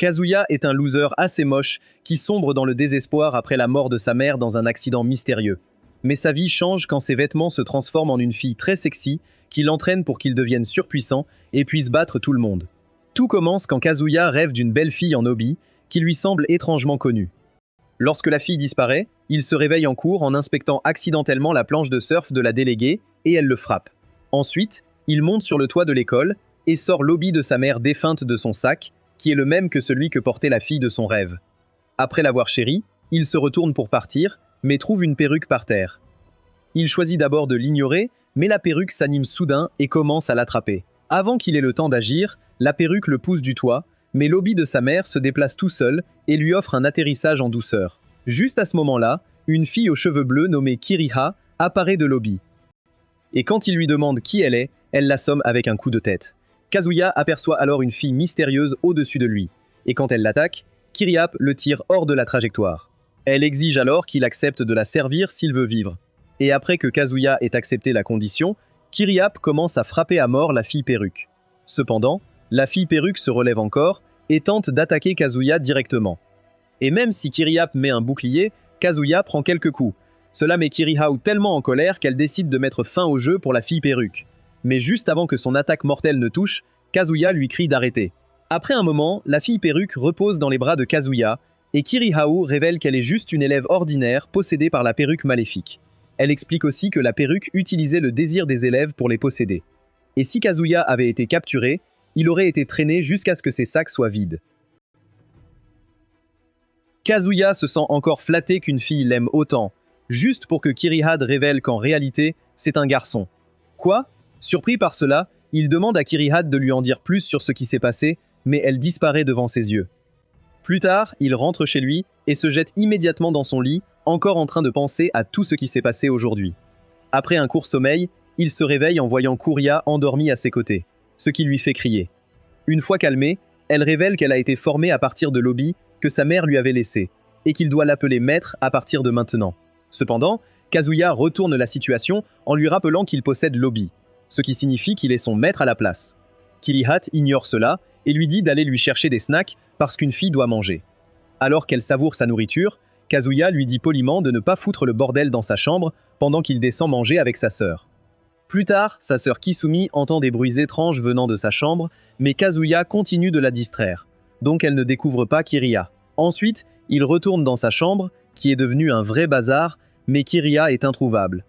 Kazuya est un loser assez moche qui sombre dans le désespoir après la mort de sa mère dans un accident mystérieux. Mais sa vie change quand ses vêtements se transforment en une fille très sexy qui l'entraîne pour qu'il devienne surpuissant et puisse battre tout le monde. Tout commence quand Kazuya rêve d'une belle fille en obi qui lui semble étrangement connue. Lorsque la fille disparaît, il se réveille en cours en inspectant accidentellement la planche de surf de la déléguée et elle le frappe. Ensuite, il monte sur le toit de l'école et sort l'obi de sa mère défunte de son sac, qui est le même que celui que portait la fille de son rêve. Après l'avoir chérie, il se retourne pour partir, mais trouve une perruque par terre. Il choisit d'abord de l'ignorer, mais la perruque s'anime soudain et commence à l'attraper. Avant qu'il ait le temps d'agir, la perruque le pousse du toit, mais l'obi de sa mère se déplace tout seul et lui offre un atterrissage en douceur. Juste à ce moment-là, une fille aux cheveux bleus nommée Kiriha apparaît de l'obi. Et quand il lui demande qui elle l'assomme avec un coup de tête. Kazuya aperçoit alors une fille mystérieuse au-dessus de lui, et quand elle l'attaque, Kiriap le tire hors de la trajectoire. Elle exige alors qu'il accepte de la servir s'il veut vivre. Et après que Kazuya ait accepté la condition, Kiriap commence à frapper à mort la fille perruque. Cependant, la fille perruque se relève encore et tente d'attaquer Kazuya directement. Et même si Kiriap met un bouclier, Kazuya prend quelques coups. Cela met Kirihao tellement en colère qu'elle décide de mettre fin au jeu pour la fille perruque. Mais juste avant que son attaque mortelle ne touche, Kazuya lui crie d'arrêter. Après un moment, la fille perruque repose dans les bras de Kazuya, et Kirihao révèle qu'elle est juste une élève ordinaire possédée par la perruque maléfique. Elle explique aussi que la perruque utilisait le désir des élèves pour les posséder. Et si Kazuya avait été capturé, il aurait été traîné jusqu'à ce que ses sacs soient vides. Kazuya se sent encore flatté qu'une fille l'aime autant, juste pour que Kirihad révèle qu'en réalité, c'est un garçon. Quoi ? Surpris par cela, il demande à Kirihad de lui en dire plus sur ce qui s'est passé, mais elle disparaît devant ses yeux. Plus tard, il rentre chez lui et se jette immédiatement dans son lit, encore en train de penser à tout ce qui s'est passé aujourd'hui. Après un court sommeil, il se réveille en voyant Kuria endormie à ses côtés, ce qui lui fait crier. Une fois calmée, elle révèle qu'elle a été formée à partir de l'obi que sa mère lui avait laissé, et qu'il doit l'appeler maître à partir de maintenant. Cependant, Kazuya retourne la situation en lui rappelant qu'il possède l'obi, ce qui signifie qu'il est son maître à la place. Kirihat ignore cela et lui dit d'aller lui chercher des snacks parce qu'une fille doit manger. Alors qu'elle savoure sa nourriture, Kazuya lui dit poliment de ne pas foutre le bordel dans sa chambre pendant qu'il descend manger avec sa sœur. Plus tard, sa sœur Kisumi entend des bruits étranges venant de sa chambre, mais Kazuya continue de la distraire, donc elle ne découvre pas Kiriya. Ensuite, il retourne dans sa chambre, qui est devenue un vrai bazar, mais Kiriya est introuvable.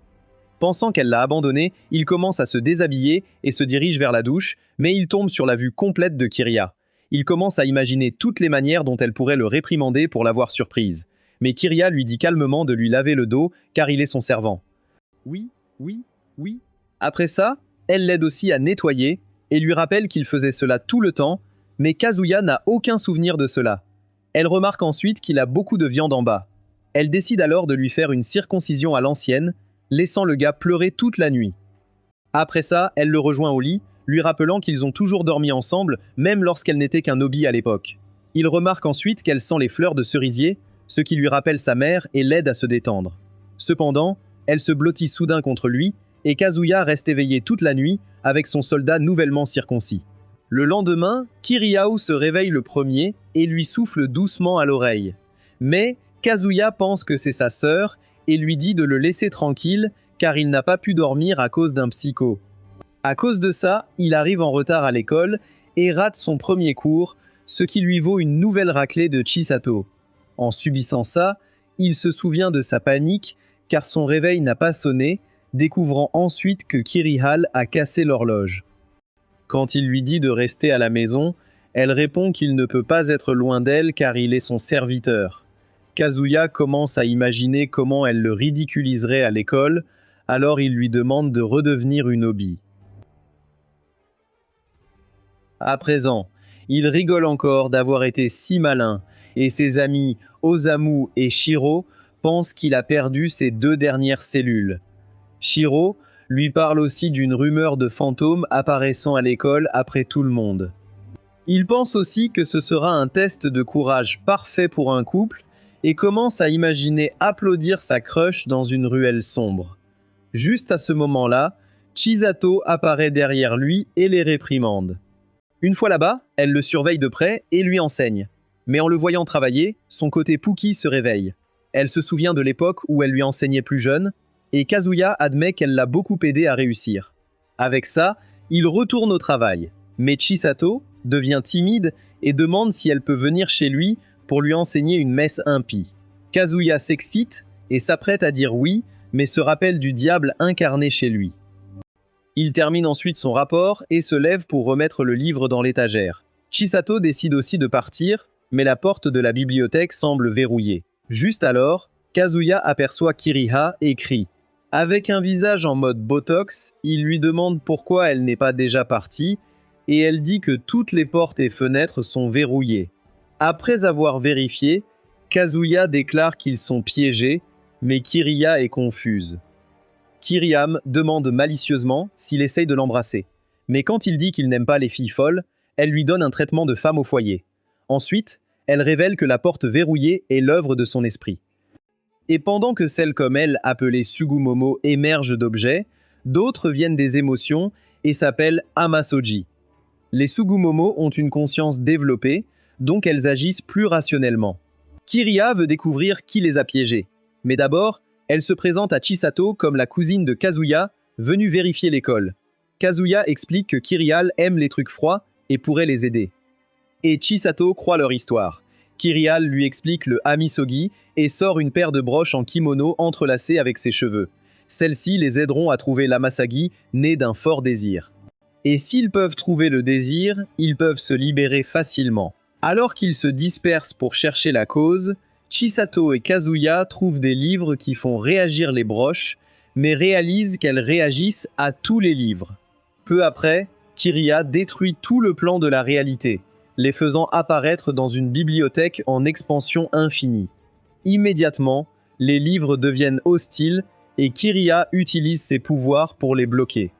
Pensant qu'elle l'a abandonné, il commence à se déshabiller et se dirige vers la douche, mais il tombe sur la vue complète de Kiriya. Il commence à imaginer toutes les manières dont elle pourrait le réprimander pour l'avoir surprise. Mais Kiriya lui dit calmement de lui laver le dos, car il est son servant. Oui, oui, oui. Après ça, elle l'aide aussi à nettoyer, et lui rappelle qu'il faisait cela tout le temps, mais Kazuya n'a aucun souvenir de cela. Elle remarque ensuite qu'il a beaucoup de viande en bas. Elle décide alors de lui faire une circoncision à l'ancienne, laissant le gars pleurer toute la nuit. Après ça, elle le rejoint au lit, lui rappelant qu'ils ont toujours dormi ensemble, même lorsqu'elle n'était qu'un obi à l'époque. Il remarque ensuite qu'elle sent les fleurs de cerisier, ce qui lui rappelle sa mère et l'aide à se détendre. Cependant, elle se blottit soudain contre lui, et Kazuya reste éveillé toute la nuit avec son soldat nouvellement circoncis. Le lendemain, Kirihao se réveille le premier et lui souffle doucement à l'oreille. Mais Kazuya pense que c'est sa sœur et lui dit de le laisser tranquille car il n'a pas pu dormir à cause d'un psycho. À cause de ça, il arrive en retard à l'école et rate son premier cours, ce qui lui vaut une nouvelle raclée de Chisato. En subissant ça, il se souvient de sa panique car son réveil n'a pas sonné, découvrant ensuite que Kirihal a cassé l'horloge. Quand il lui dit de rester à la maison, elle répond qu'il ne peut pas être loin d'elle car il est son serviteur. Kazuya commence à imaginer comment elle le ridiculiserait à l'école, alors il lui demande de redevenir une obi. À présent, il rigole encore d'avoir été si malin, et ses amis Osamu et Shiro pensent qu'il a perdu ses 2 dernières cellules. Shiro lui parle aussi d'une rumeur de fantôme apparaissant à l'école après tout le monde. Il pense aussi que ce sera un test de courage parfait pour un couple, et commence à imaginer applaudir sa crush dans une ruelle sombre. Juste à ce moment-là, Chisato apparaît derrière lui et les réprimande. Une fois là-bas, elle le surveille de près et lui enseigne. Mais en le voyant travailler, son côté Pookie se réveille. Elle se souvient de l'époque où elle lui enseignait plus jeune, et Kazuya admet qu'elle l'a beaucoup aidé à réussir. Avec ça, il retourne au travail. Mais Chisato devient timide et demande si elle peut venir chez lui pour lui enseigner une messe impie. Kazuya s'excite et s'apprête à dire oui, mais se rappelle du diable incarné chez lui. Il termine ensuite son rapport et se lève pour remettre le livre dans l'étagère. Chisato décide aussi de partir, mais la porte de la bibliothèque semble verrouillée. Juste alors, Kazuya aperçoit Kiriha et crie. Avec un visage en mode Botox, il lui demande pourquoi elle n'est pas déjà partie, et elle dit que toutes les portes et fenêtres sont verrouillées. Après avoir vérifié, Kazuya déclare qu'ils sont piégés, mais Kiriha est confuse. Kiriham demande malicieusement s'il essaye de l'embrasser. Mais quand il dit qu'il n'aime pas les filles folles, elle lui donne un traitement de femme au foyer. Ensuite, elle révèle que la porte verrouillée est l'œuvre de son esprit. Et pendant que celles comme elle, appelées Sugumomo, émergent d'objets, d'autres viennent des émotions et s'appellent Amasoji. Les Sugumomo ont une conscience développée, donc elles agissent plus rationnellement. Kiriha veut découvrir qui les a piégées. Mais d'abord, elle se présente à Chisato comme la cousine de Kazuya, venue vérifier l'école. Kazuya explique que Kiriha aime les trucs froids et pourrait les aider. Et Chisato croit leur histoire. Kiriha lui explique le Hamisogi et sort une paire de broches en kimono entrelacées avec ses cheveux. Celles-ci les aideront à trouver l'Amasagi, né d'un fort désir. Et s'ils peuvent trouver le désir, ils peuvent se libérer facilement. Alors qu'ils se dispersent pour chercher la cause, Chisato et Kazuya trouvent des livres qui font réagir les broches, mais réalisent qu'elles réagissent à tous les livres. Peu après, Kiriha détruit tout le plan de la réalité, les faisant apparaître dans une bibliothèque en expansion infinie. Immédiatement, les livres deviennent hostiles et Kiriha utilise ses pouvoirs pour les bloquer.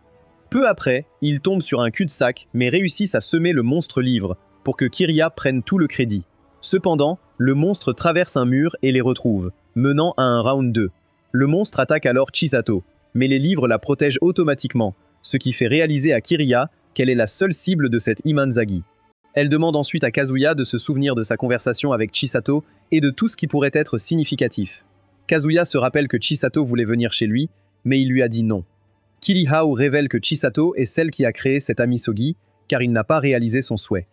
Peu après, ils tombent sur un cul-de-sac mais réussissent à semer le monstre livre pour que Kiriha prenne tout le crédit. Cependant, le monstre traverse un mur et les retrouve, menant à un round 2. Le monstre attaque alors Chisato, mais les livres la protègent automatiquement, ce qui fait réaliser à Kiriha qu'elle est la seule cible de cette Imanzagi. Elle demande ensuite à Kazuya de se souvenir de sa conversation avec Chisato et de tout ce qui pourrait être significatif. Kazuya se rappelle que Chisato voulait venir chez lui, mais il lui a dit non. Kirihao révèle que Chisato est celle qui a créé cet Hamisogi, car il n'a pas réalisé son souhait.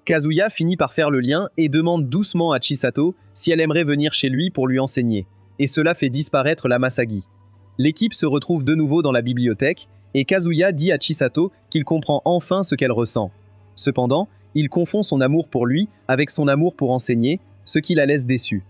Kazuya finit par faire le lien et demande doucement à Chisato si elle aimerait venir chez lui pour lui enseigner, et cela fait disparaître l'Amasagi. L'équipe se retrouve de nouveau dans la bibliothèque, et Kazuya dit à Chisato qu'il comprend enfin ce qu'elle ressent. Cependant, il confond son amour pour lui avec son amour pour enseigner, ce qui la laisse déçue.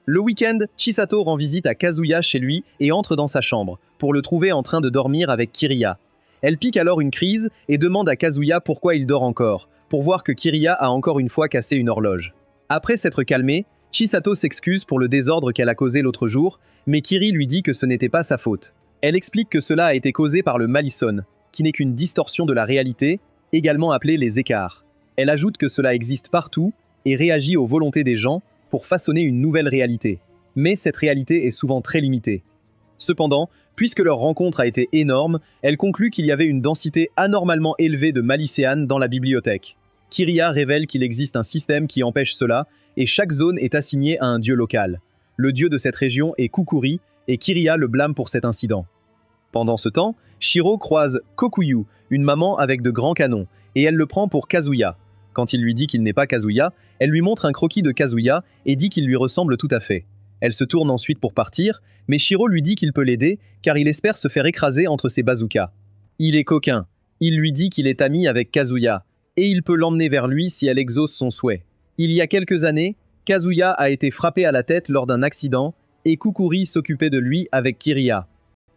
Le week-end, Chisato rend visite à Kazuya chez lui et entre dans sa chambre, pour le trouver en train de dormir avec Kiriha. Elle pique alors une crise et demande à Kazuya pourquoi il dort encore, pour voir que Kiriha a encore une fois cassé une horloge. Après s'être calmée, Chisato s'excuse pour le désordre qu'elle a causé l'autre jour, mais Kiri lui dit que ce n'était pas sa faute. Elle explique que cela a été causé par le Malison, qui n'est qu'une distorsion de la réalité, également appelée les écarts. Elle ajoute que cela existe partout et réagit aux volontés des gens pour façonner une nouvelle réalité. Mais cette réalité est souvent très limitée. Cependant, puisque leur rencontre a été énorme, elle conclut qu'il y avait une densité anormalement élevée de malicéanes dans la bibliothèque. Kiriha révèle qu'il existe un système qui empêche cela, et chaque zone est assignée à un dieu local. Le dieu de cette région est Kukuri, et Kiriha le blâme pour cet incident. Pendant ce temps, Shiro croise Kokuyu, une maman avec de grands canons, et elle le prend pour Kazuya. Quand il lui dit qu'il n'est pas Kazuya, elle lui montre un croquis de Kazuya et dit qu'il lui ressemble tout à fait. Elle se tourne ensuite pour partir, mais Shiro lui dit qu'il peut l'aider car il espère se faire écraser entre ses bazookas. Il est coquin. Il lui dit qu'il est ami avec Kazuya et il peut l'emmener vers lui si elle exauce son souhait. Il y a quelques années, Kazuya a été frappé à la tête lors d'un accident et Kukuri s'occupait de lui avec Kiriha.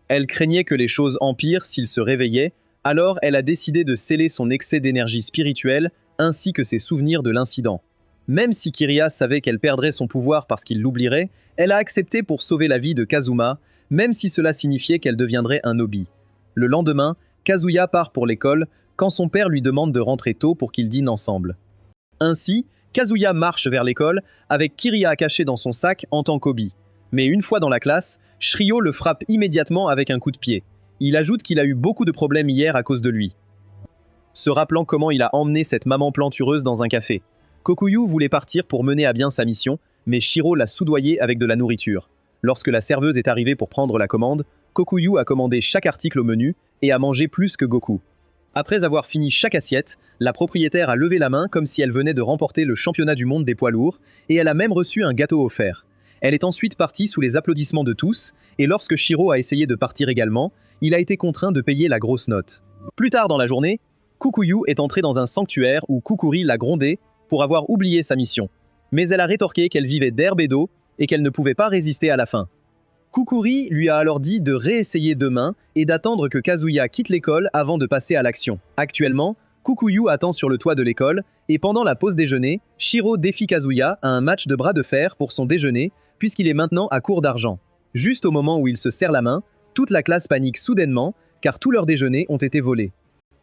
Elle craignait que les choses empirent s'il se réveillait, alors elle a décidé de sceller son excès d'énergie spirituelle ainsi que ses souvenirs de l'incident. Même si Kiriha savait qu'elle perdrait son pouvoir parce qu'il l'oublierait, elle a accepté pour sauver la vie de Kazuma, même si cela signifiait qu'elle deviendrait un obi. Le lendemain, Kazuya part pour l'école quand son père lui demande de rentrer tôt pour qu'ils dînent ensemble. Ainsi, Kazuya marche vers l'école avec Kiriha cachée dans son sac en tant qu'obi. Mais une fois dans la classe, Shiryo le frappe immédiatement avec un coup de pied. Il ajoute qu'il a eu beaucoup de problèmes hier à cause de lui. Se rappelant comment il a emmené cette maman plantureuse dans un café. Kokuyu voulait partir pour mener à bien sa mission, mais Shiro l'a soudoyé avec de la nourriture. Lorsque la serveuse est arrivée pour prendre la commande, Kokuyu a commandé chaque article au menu et a mangé plus que Goku. Après avoir fini chaque assiette, la propriétaire a levé la main comme si elle venait de remporter le championnat du monde des poids lourds, et elle a même reçu un gâteau offert. Elle est ensuite partie sous les applaudissements de tous, et lorsque Shiro a essayé de partir également, il a été contraint de payer la grosse note. Plus tard dans la journée, Kukuyu est entrée dans un sanctuaire où Kukuri l'a grondée pour avoir oublié sa mission. Mais elle a rétorqué qu'elle vivait d'herbe et d'eau et qu'elle ne pouvait pas résister à la faim. Kukuri lui a alors dit de réessayer demain et d'attendre que Kazuya quitte l'école avant de passer à l'action. Actuellement, Kukuyu attend sur le toit de l'école et pendant la pause déjeuner, Shiro défie Kazuya à un match de bras de fer pour son déjeuner puisqu'il est maintenant à court d'argent. Juste au moment où il se serre la main, toute la classe panique soudainement car tous leurs déjeuners ont été volés.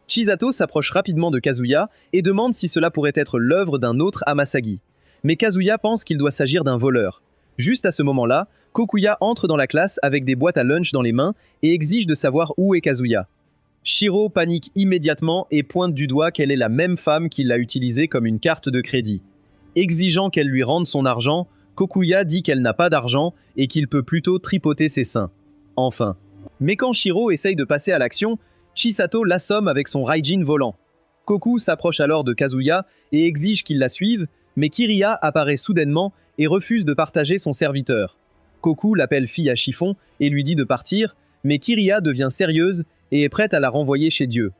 Chisato s'approche rapidement de Kazuya et demande si cela pourrait être l'œuvre d'un autre Hamasagi. Mais Kazuya pense qu'il doit s'agir d'un voleur. Juste à ce moment-là, Kokuya entre dans la classe avec des boîtes à lunch dans les mains et exige de savoir où est Kazuya. Shiro panique immédiatement et pointe du doigt qu'elle est la même femme qui l'a utilisée comme une carte de crédit. Exigeant qu'elle lui rende son argent, Kokuya dit qu'elle n'a pas d'argent et qu'il peut plutôt tripoter ses seins. Enfin. Mais quand Shiro essaye de passer à l'action, Chisato l'assomme avec son Raijin volant. Koku s'approche alors de Kazuya et exige qu'il la suive, mais Kiriya apparaît soudainement et refuse de partager son serviteur. Koku l'appelle fille à chiffon et lui dit de partir, mais Kiriya devient sérieuse et est prête à la renvoyer chez Dieu.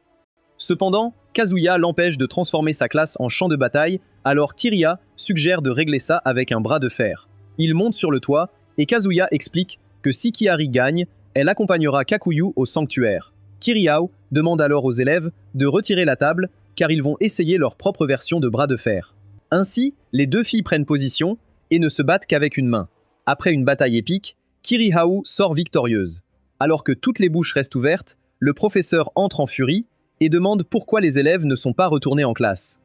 Cependant, Kazuya l'empêche de transformer sa classe en champ de bataille, alors Kiriya suggère de régler ça avec un bras de fer. Il monte sur le toit et Kazuya explique que si Kihari gagne, elle accompagnera Kakuyu au sanctuaire. Kiriao demande alors aux élèves de retirer la table car ils vont essayer leur propre version de bras de fer. Ainsi, les deux filles prennent position et ne se battent qu'avec une main. Après une bataille épique, Kirihao sort victorieuse. Alors que toutes les bouches restent ouvertes, le professeur entre en furie et demande pourquoi les élèves ne sont pas retournés en classe.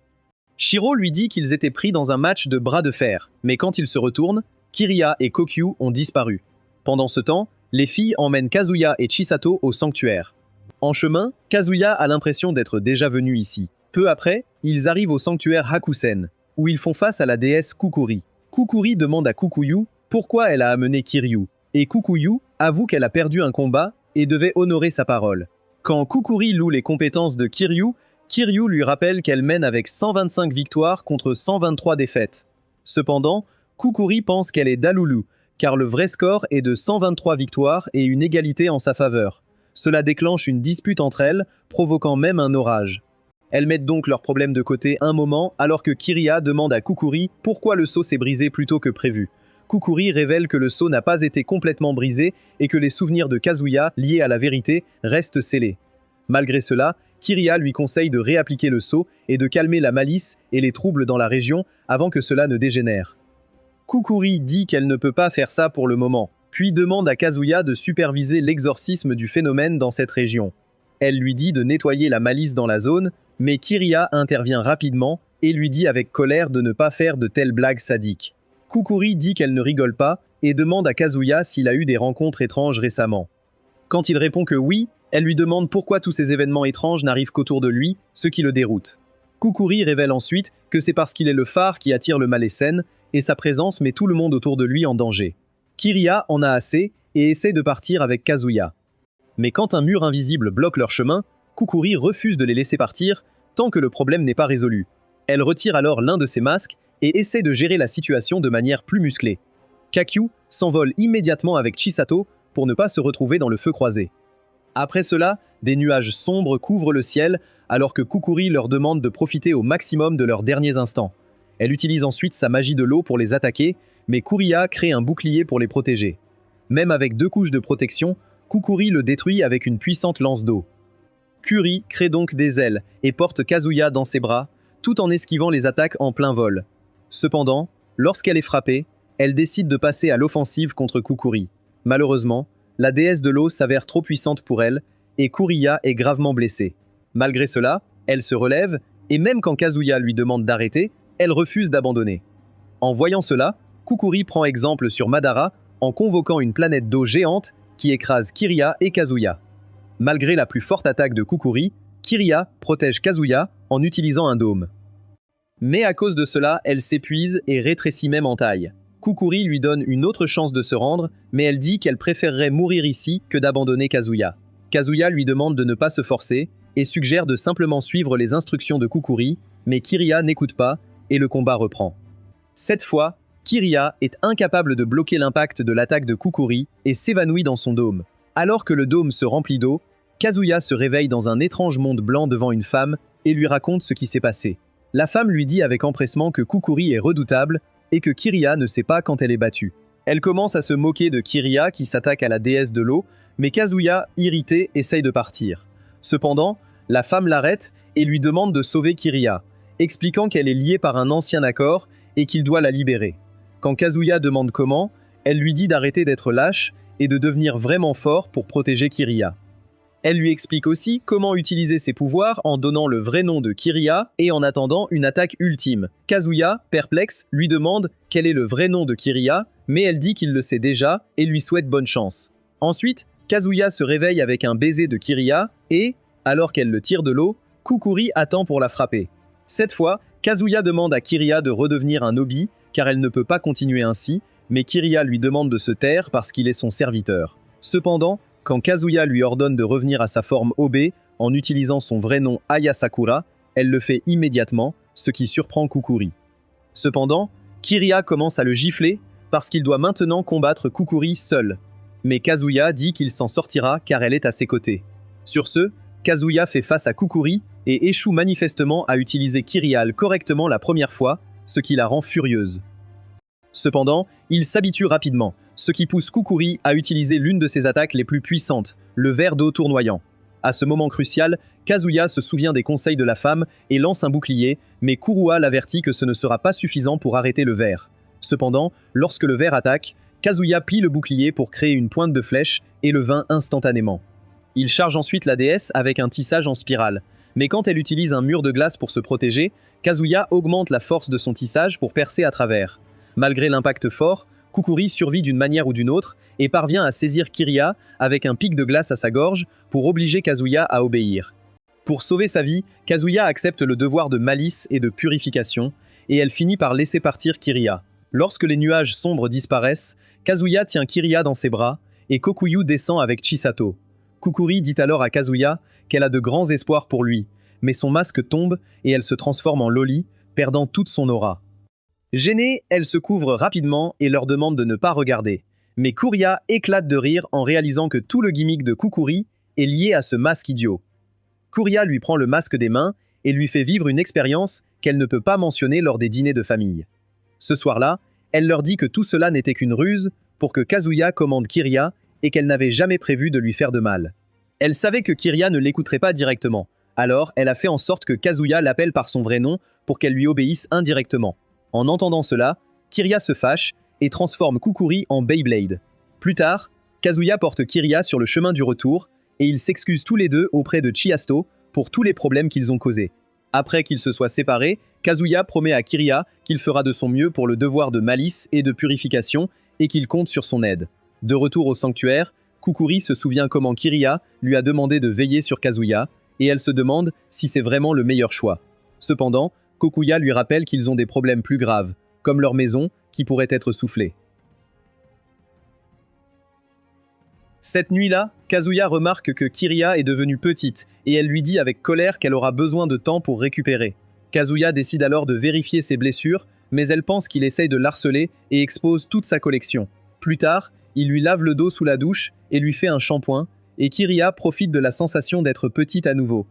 Shiro lui dit qu'ils étaient pris dans un match de bras de fer, mais quand ils se retournent, Kiriya et Kokyu ont disparu. Pendant ce temps, les filles emmènent Kazuya et Chisato au sanctuaire. En chemin, Kazuya a l'impression d'être déjà venu ici. Peu après, ils arrivent au sanctuaire Hakusen, où ils font face à la déesse Kukuri. Kukuri demande à Kukuyu pourquoi elle a amené Kiryu, et Kukuyu avoue qu'elle a perdu un combat et devait honorer sa parole. Quand Kukuri loue les compétences de Kiryu, Kiryu lui rappelle qu'elle mène avec 125 victoires contre 123 défaites. Cependant, Kukuri pense qu'elle est d'Alulu, car le vrai score est de 123 victoires et une égalité en sa faveur. Cela déclenche une dispute entre elles, provoquant même un orage. Elles mettent donc leurs problèmes de côté un moment, alors que Kiriya demande à Kukuri pourquoi le seau s'est brisé plus tôt que prévu. Kukuri révèle que le seau n'a pas été complètement brisé et que les souvenirs de Kazuya liés à la vérité restent scellés. Malgré cela, Kiriya lui conseille de réappliquer le seau et de calmer la malice et les troubles dans la région avant que cela ne dégénère. Kukuri dit qu'elle ne peut pas faire ça pour le moment, puis demande à Kazuya de superviser l'exorcisme du phénomène dans cette région. Elle lui dit de nettoyer la malice dans la zone, mais Kiriya intervient rapidement et lui dit avec colère de ne pas faire de telles blagues sadiques. Kukuri dit qu'elle ne rigole pas et demande à Kazuya s'il a eu des rencontres étranges récemment. Quand il répond que oui, elle lui demande pourquoi tous ces événements étranges n'arrivent qu'autour de lui, ce qui le déroute. Kukuri révèle ensuite que c'est parce qu'il est le phare qui attire le Malesen, et sa présence met tout le monde autour de lui en danger. Kiriya en a assez et essaie de partir avec Kazuya. Mais quand un mur invisible bloque leur chemin, Kukuri refuse de les laisser partir tant que le problème n'est pas résolu. Elle retire alors l'un de ses masques et essaie de gérer la situation de manière plus musclée. Kakyu s'envole immédiatement avec Chisato pour ne pas se retrouver dans le feu croisé. Après cela, des nuages sombres couvrent le ciel alors que Kukuri leur demande de profiter au maximum de leurs derniers instants. Elle utilise ensuite sa magie de l'eau pour les attaquer, mais Kuriya crée un bouclier pour les protéger. Même avec 2 couches de protection, Kukuri le détruit avec une puissante lance d'eau. Kuri crée donc des ailes et porte Kazuya dans ses bras, tout en esquivant les attaques en plein vol. Cependant, lorsqu'elle est frappée, elle décide de passer à l'offensive contre Kukuri. Malheureusement, la déesse de l'eau s'avère trop puissante pour elle, et Kuriya est gravement blessée. Malgré cela, elle se relève, et même quand Kazuya lui demande d'arrêter, elle refuse d'abandonner. En voyant cela, Kukuri prend exemple sur Madara en convoquant une planète d'eau géante qui écrase Kiriya et Kazuya. Malgré la plus forte attaque de Kukuri, Kiriya protège Kazuya en utilisant un dôme. Mais à cause de cela, elle s'épuise et rétrécit même en taille. Kukuri lui donne une autre chance de se rendre, mais elle dit qu'elle préférerait mourir ici que d'abandonner Kazuya. Kazuya lui demande de ne pas se forcer et suggère de simplement suivre les instructions de Kukuri, mais Kiriya n'écoute pas et le combat reprend. Cette fois, Kiriya est incapable de bloquer l'impact de l'attaque de Kukuri et s'évanouit dans son dôme. Alors que le dôme se remplit d'eau, Kazuya se réveille dans un étrange monde blanc devant une femme et lui raconte ce qui s'est passé. La femme lui dit avec empressement que Kukuri est redoutable et que Kiriya ne sait pas quand elle est battue. Elle commence à se moquer de Kiriya qui s'attaque à la déesse de l'eau, mais Kazuya, irrité, essaye de partir. Cependant, la femme l'arrête et lui demande de sauver Kiriya, expliquant qu'elle est liée par un ancien accord et qu'il doit la libérer. Quand Kazuya demande comment, elle lui dit d'arrêter d'être lâche et de devenir vraiment fort pour protéger Kiriya. Elle lui explique aussi comment utiliser ses pouvoirs en donnant le vrai nom de Kiriya et en attendant une attaque ultime. Kazuya, perplexe, lui demande quel est le vrai nom de Kiriya, mais elle dit qu'il le sait déjà et lui souhaite bonne chance. Ensuite, Kazuya se réveille avec un baiser de Kiriya et, alors qu'elle le tire de l'eau, Kukuri attend pour la frapper. Cette fois, Kazuya demande à Kiriya de redevenir un obi car elle ne peut pas continuer ainsi, mais Kiriya lui demande de se taire parce qu'il est son serviteur. Cependant, quand Kazuya lui ordonne de revenir à sa forme Obe en utilisant son vrai nom Aya Sakura, elle le fait immédiatement, ce qui surprend Kukuri. Cependant, Kiriya commence à le gifler parce qu'il doit maintenant combattre Kukuri seul. Mais Kazuya dit qu'il s'en sortira car elle est à ses côtés. Sur ce, Kazuya fait face à Kukuri et échoue manifestement à utiliser Kiriya correctement la première fois, ce qui la rend furieuse. Cependant, il s'habitue rapidement, ce qui pousse Kukuri à utiliser l'une de ses attaques les plus puissantes, le verre d'eau tournoyant. À ce moment crucial, Kazuya se souvient des conseils de la femme et lance un bouclier, mais Kurua l'avertit que ce ne sera pas suffisant pour arrêter le verre. Cependant, lorsque le verre attaque, Kazuya plie le bouclier pour créer une pointe de flèche et le vainc instantanément. Il charge ensuite la déesse avec un tissage en spirale. Mais quand elle utilise un mur de glace pour se protéger, Kazuya augmente la force de son tissage pour percer à travers. Malgré l'impact fort, Kukuri survit d'une manière ou d'une autre et parvient à saisir Kiriya avec un pic de glace à sa gorge pour obliger Kazuya à obéir. Pour sauver sa vie, Kazuya accepte le devoir de malice et de purification, et elle finit par laisser partir Kiriya. Lorsque les nuages sombres disparaissent, Kazuya tient Kiriya dans ses bras, et Kokuyu descend avec Chisato. Kukuri dit alors à Kazuya qu'elle a de grands espoirs pour lui, mais son masque tombe et elle se transforme en loli, perdant toute son aura. Gênée, elle se couvre rapidement et leur demande de ne pas regarder. Mais Kuria éclate de rire en réalisant que tout le gimmick de Kukuri est lié à ce masque idiot. Kuria lui prend le masque des mains et lui fait vivre une expérience qu'elle ne peut pas mentionner lors des dîners de famille. Ce soir-là, elle leur dit que tout cela n'était qu'une ruse pour que Kazuya commande Kiriya et qu'elle n'avait jamais prévu de lui faire de mal. Elle savait que Kiriya ne l'écouterait pas directement, alors elle a fait en sorte que Kazuya l'appelle par son vrai nom pour qu'elle lui obéisse indirectement. En entendant cela, Kiriya se fâche et transforme Kukuri en Beyblade. Plus tard, Kazuya porte Kiriya sur le chemin du retour et ils s'excusent tous les deux auprès de Chiasto pour tous les problèmes qu'ils ont causés. Après qu'ils se soient séparés, Kazuya promet à Kiriya qu'il fera de son mieux pour le devoir de malice et de purification et qu'il compte sur son aide. De retour au sanctuaire, Kukuri se souvient comment Kiriya lui a demandé de veiller sur Kazuya et elle se demande si c'est vraiment le meilleur choix. Cependant, Kokuya lui rappelle qu'ils ont des problèmes plus graves, comme leur maison qui pourrait être soufflée. Cette nuit-là, Kazuya remarque que Kiriya est devenue petite et elle lui dit avec colère qu'elle aura besoin de temps pour récupérer. Kazuya décide alors de vérifier ses blessures, mais elle pense qu'il essaye de l'harceler et expose toute sa collection. Plus tard, il lui lave le dos sous la douche et lui fait un shampoing, et Kiriya profite de la sensation d'être petite à nouveau.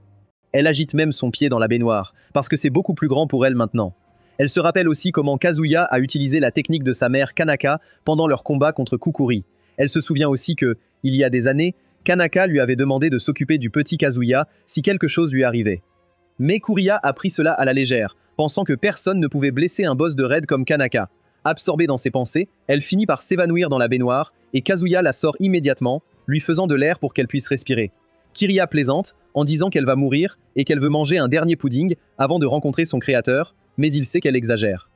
Elle agite même son pied dans la baignoire, parce que c'est beaucoup plus grand pour elle maintenant. Elle se rappelle aussi comment Kazuya a utilisé la technique de sa mère Kanaka pendant leur combat contre Kukuri. Elle se souvient aussi que, il y a des années, Kanaka lui avait demandé de s'occuper du petit Kazuya si quelque chose lui arrivait. Mais Kuria a pris cela à la légère, pensant que personne ne pouvait blesser un boss de raid comme Kanaka. Absorbée dans ses pensées, elle finit par s'évanouir dans la baignoire, et Kazuya la sort immédiatement, lui faisant de l'air pour qu'elle puisse respirer. Kiriya plaisante, en disant qu'elle va mourir et qu'elle veut manger un dernier pudding avant de rencontrer son créateur, mais il sait qu'elle exagère.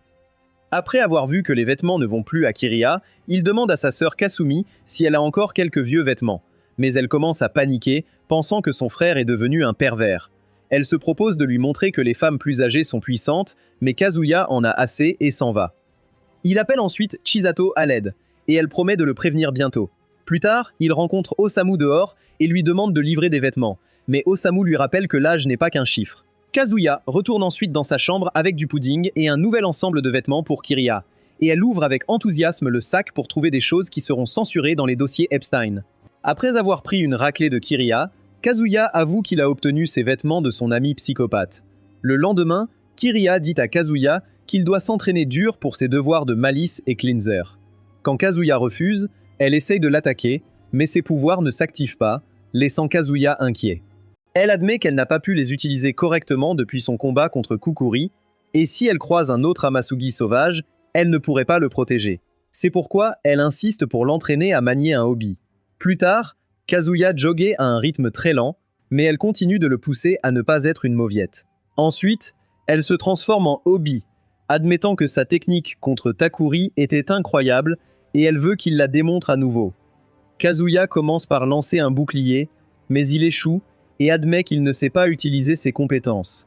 Après avoir vu que les vêtements ne vont plus à Kiriya, il demande à sa sœur Kasumi si elle a encore quelques vieux vêtements. Mais elle commence à paniquer, pensant que son frère est devenu un pervers. Elle se propose de lui montrer que les femmes plus âgées sont puissantes, mais Kazuya en a assez et s'en va. Il appelle ensuite Chisato à l'aide, et elle promet de le prévenir bientôt. Plus tard, il rencontre Osamu dehors et lui demande de livrer des vêtements, mais Osamu lui rappelle que l'âge n'est pas qu'un chiffre. Kazuya retourne ensuite dans sa chambre avec du pudding et un nouvel ensemble de vêtements pour Kiriya, et elle ouvre avec enthousiasme le sac pour trouver des choses qui seront censurées dans les dossiers Epstein. Après avoir pris une raclée de Kiriya, Kazuya avoue qu'il a obtenu ses vêtements de son ami psychopathe. Le lendemain, Kiriya dit à Kazuya qu'il doit s'entraîner dur pour ses devoirs de malice et cleanser. Quand Kazuya refuse, elle essaye de l'attaquer, mais ses pouvoirs ne s'activent pas, laissant Kazuya inquiet. Elle admet qu'elle n'a pas pu les utiliser correctement depuis son combat contre Kukuri, et si elle croise un autre Amasugi sauvage, elle ne pourrait pas le protéger. C'est pourquoi elle insiste pour l'entraîner à manier un hobby. Plus tard, Kazuya joguait à un rythme très lent, mais elle continue de le pousser à ne pas être une mauviette. Ensuite, elle se transforme en hobby, admettant que sa technique contre Takuri était incroyable et elle veut qu'il la démontre à nouveau. Kazuya commence par lancer un bouclier, mais il échoue et admet qu'il ne sait pas utiliser ses compétences.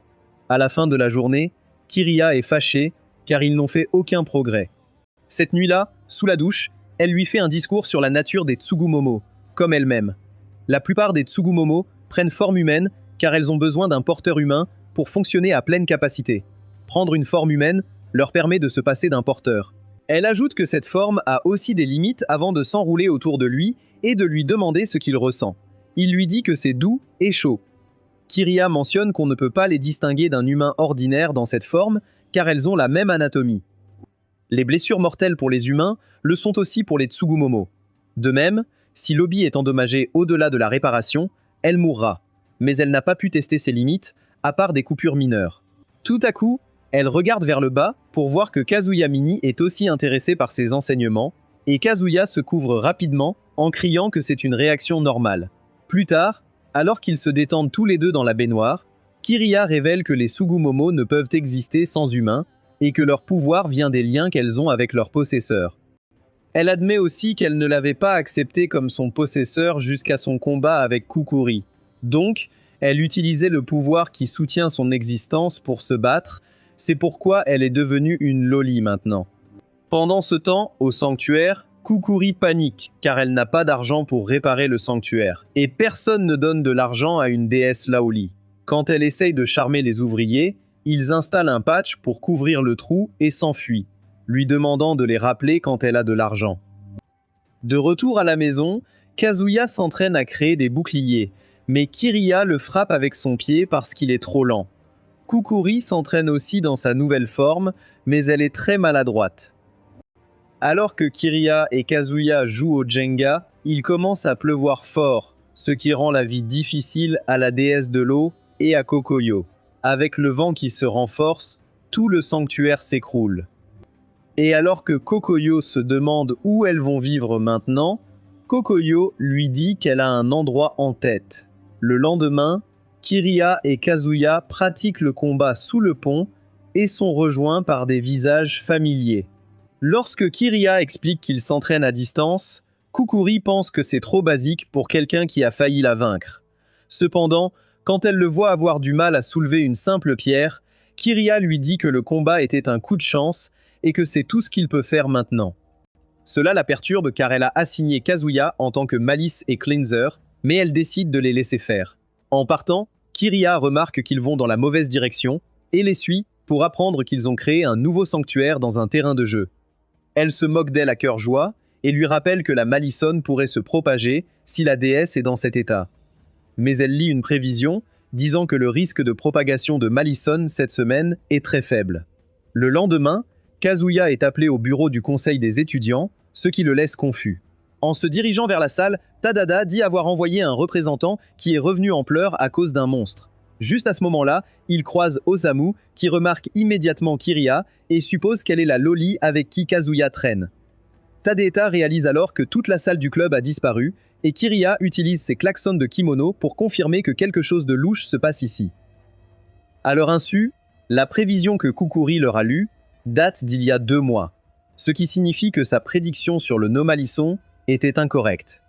À la fin de la journée, Kiriya est fâchée car ils n'ont fait aucun progrès. Cette nuit-là, sous la douche, elle lui fait un discours sur la nature des Tsugumomo, comme elle-même. La plupart des Tsugumomo prennent forme humaine car elles ont besoin d'un porteur humain pour fonctionner à pleine capacité. Prendre une forme humaine leur permet de se passer d'un porteur. Elle ajoute que cette forme a aussi des limites avant de s'enrouler autour de lui et de lui demander ce qu'il ressent. Il lui dit que c'est doux et chaud. Kiriya mentionne qu'on ne peut pas les distinguer d'un humain ordinaire dans cette forme car elles ont la même anatomie. Les blessures mortelles pour les humains le sont aussi pour les Tsugumomo. De même, si l'obi est endommagé au-delà de la réparation, elle mourra. Mais elle n'a pas pu tester ses limites, à part des coupures mineures. Tout à coup, elle regarde vers le bas pour voir que Kazuya Mini est aussi intéressé par ses enseignements, et Kazuya se couvre rapidement en criant que c'est une réaction normale. Plus tard, alors qu'ils se détendent tous les deux dans la baignoire, Kiriya révèle que les Tsugumomo ne peuvent exister sans humains et que leur pouvoir vient des liens qu'elles ont avec leur possesseur. Elle admet aussi qu'elle ne l'avait pas accepté comme son possesseur jusqu'à son combat avec Kukuri. Donc, elle utilisait le pouvoir qui soutient son existence pour se battre, c'est pourquoi elle est devenue une loli maintenant. Pendant ce temps, au sanctuaire, Kukuri panique car elle n'a pas d'argent pour réparer le sanctuaire, et personne ne donne de l'argent à une déesse Laoli. Quand elle essaye de charmer les ouvriers, ils installent un patch pour couvrir le trou et s'enfuient, lui demandant de les rappeler quand elle a de l'argent. De retour à la maison, Kazuya s'entraîne à créer des boucliers, mais Kiriya le frappe avec son pied parce qu'il est trop lent. Kukuri s'entraîne aussi dans sa nouvelle forme, mais elle est très maladroite. Alors que Kiriya et Kazuya jouent au Jenga, il commence à pleuvoir fort, ce qui rend la vie difficile à la déesse de l'eau et à Kokoyo. Avec le vent qui se renforce, tout le sanctuaire s'écroule. Et alors que Kokoyo se demande où elles vont vivre maintenant, Kokoyo lui dit qu'elle a un endroit en tête. Le lendemain, Kiriya et Kazuya pratiquent le combat sous le pont et sont rejoints par des visages familiers. Lorsque Kiriya explique qu'il s'entraîne à distance, Kukuri pense que c'est trop basique pour quelqu'un qui a failli la vaincre. Cependant, quand elle le voit avoir du mal à soulever une simple pierre, Kiriya lui dit que le combat était un coup de chance et que c'est tout ce qu'il peut faire maintenant. Cela la perturbe car elle a assigné Kazuya en tant que malice et cleanser, mais elle décide de les laisser faire. En partant, Kiriya remarque qu'ils vont dans la mauvaise direction et les suit pour apprendre qu'ils ont créé un nouveau sanctuaire dans un terrain de jeu. Elle se moque d'elle à cœur joie et lui rappelle que la malissonne pourrait se propager si la déesse est dans cet état. Mais elle lit une prévision disant que le risque de propagation de malissonne cette semaine est très faible. Le lendemain, Kazuya est appelé au bureau du conseil des étudiants, ce qui le laisse confus. En se dirigeant vers la salle, Tadada dit avoir envoyé un représentant qui est revenu en pleurs à cause d'un monstre. Juste à ce moment-là, il croise Osamu, qui remarque immédiatement Kiriya et suppose qu'elle est la loli avec qui Kazuya traîne. Tadeta réalise alors que toute la salle du club a disparu, et Kiriya utilise ses klaxons de kimono pour confirmer que quelque chose de louche se passe ici. À leur insu, la prévision que Kukuri leur a lue date d'il y a 2 mois, ce qui signifie que sa prédiction sur le Nomalisson était incorrecte.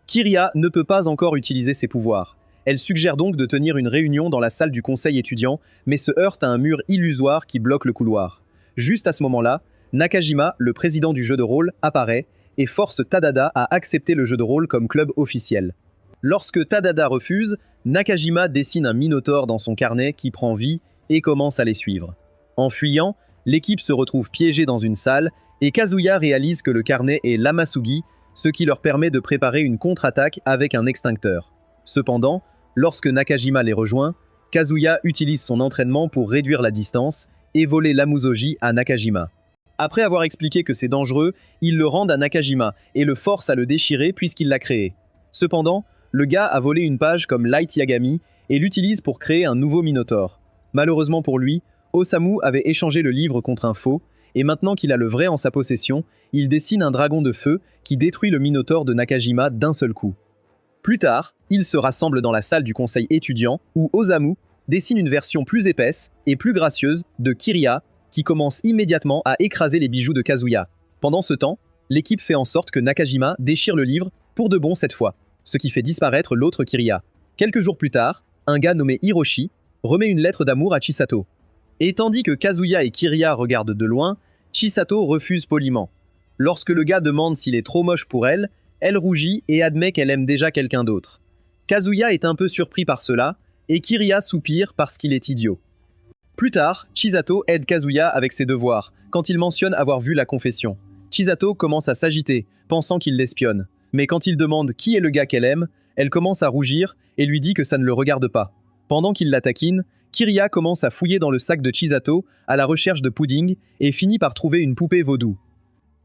Kiriya ne peut pas encore utiliser ses pouvoirs. Elle suggère donc de tenir une réunion dans la salle du conseil étudiant, mais se heurte à un mur illusoire qui bloque le couloir. Juste à ce moment-là, Nakajima, le président du jeu de rôle, apparaît et force Tadada à accepter le jeu de rôle comme club officiel. Lorsque Tadada refuse, Nakajima dessine un minotaure dans son carnet qui prend vie et commence à les suivre. En fuyant, l'équipe se retrouve piégée dans une salle et Kazuya réalise que le carnet est l'Amasugi, ce qui leur permet de préparer une contre-attaque avec un extincteur. Cependant, lorsque Nakajima les rejoint, Kazuya utilise son entraînement pour réduire la distance et voler l'Amusogi à Nakajima. Après avoir expliqué que c'est dangereux, ils le rendent à Nakajima et le forcent à le déchirer puisqu'il l'a créé. Cependant, le gars a volé une page comme Light Yagami et l'utilise pour créer un nouveau Minotaure. Malheureusement pour lui, Osamu avait échangé le livre contre un faux, et maintenant qu'il a le vrai en sa possession, il dessine un dragon de feu qui détruit le Minotaure de Nakajima d'un seul coup. Plus tard, ils se rassemblent dans la salle du conseil étudiant où Osamu dessine une version plus épaisse et plus gracieuse de Kiriya qui commence immédiatement à écraser les bijoux de Kazuya. Pendant ce temps, l'équipe fait en sorte que Nakajima déchire le livre pour de bon cette fois, ce qui fait disparaître l'autre Kiriya. Quelques jours plus tard, un gars nommé Hiroshi remet une lettre d'amour à Chisato. Et tandis que Kazuya et Kiriya regardent de loin, Chisato refuse poliment. Lorsque le gars demande s'il est trop moche pour elle, elle rougit et admet qu'elle aime déjà quelqu'un d'autre. Kazuya est un peu surpris par cela, et Kiriya soupire parce qu'il est idiot. Plus tard, Chisato aide Kazuya avec ses devoirs, quand il mentionne avoir vu la confession. Chisato commence à s'agiter, pensant qu'il l'espionne. Mais quand il demande qui est le gars qu'elle aime, elle commence à rougir et lui dit que ça ne le regarde pas. Pendant qu'il la taquine, Kiriya commence à fouiller dans le sac de Chisato à la recherche de pudding et finit par trouver une poupée vaudou.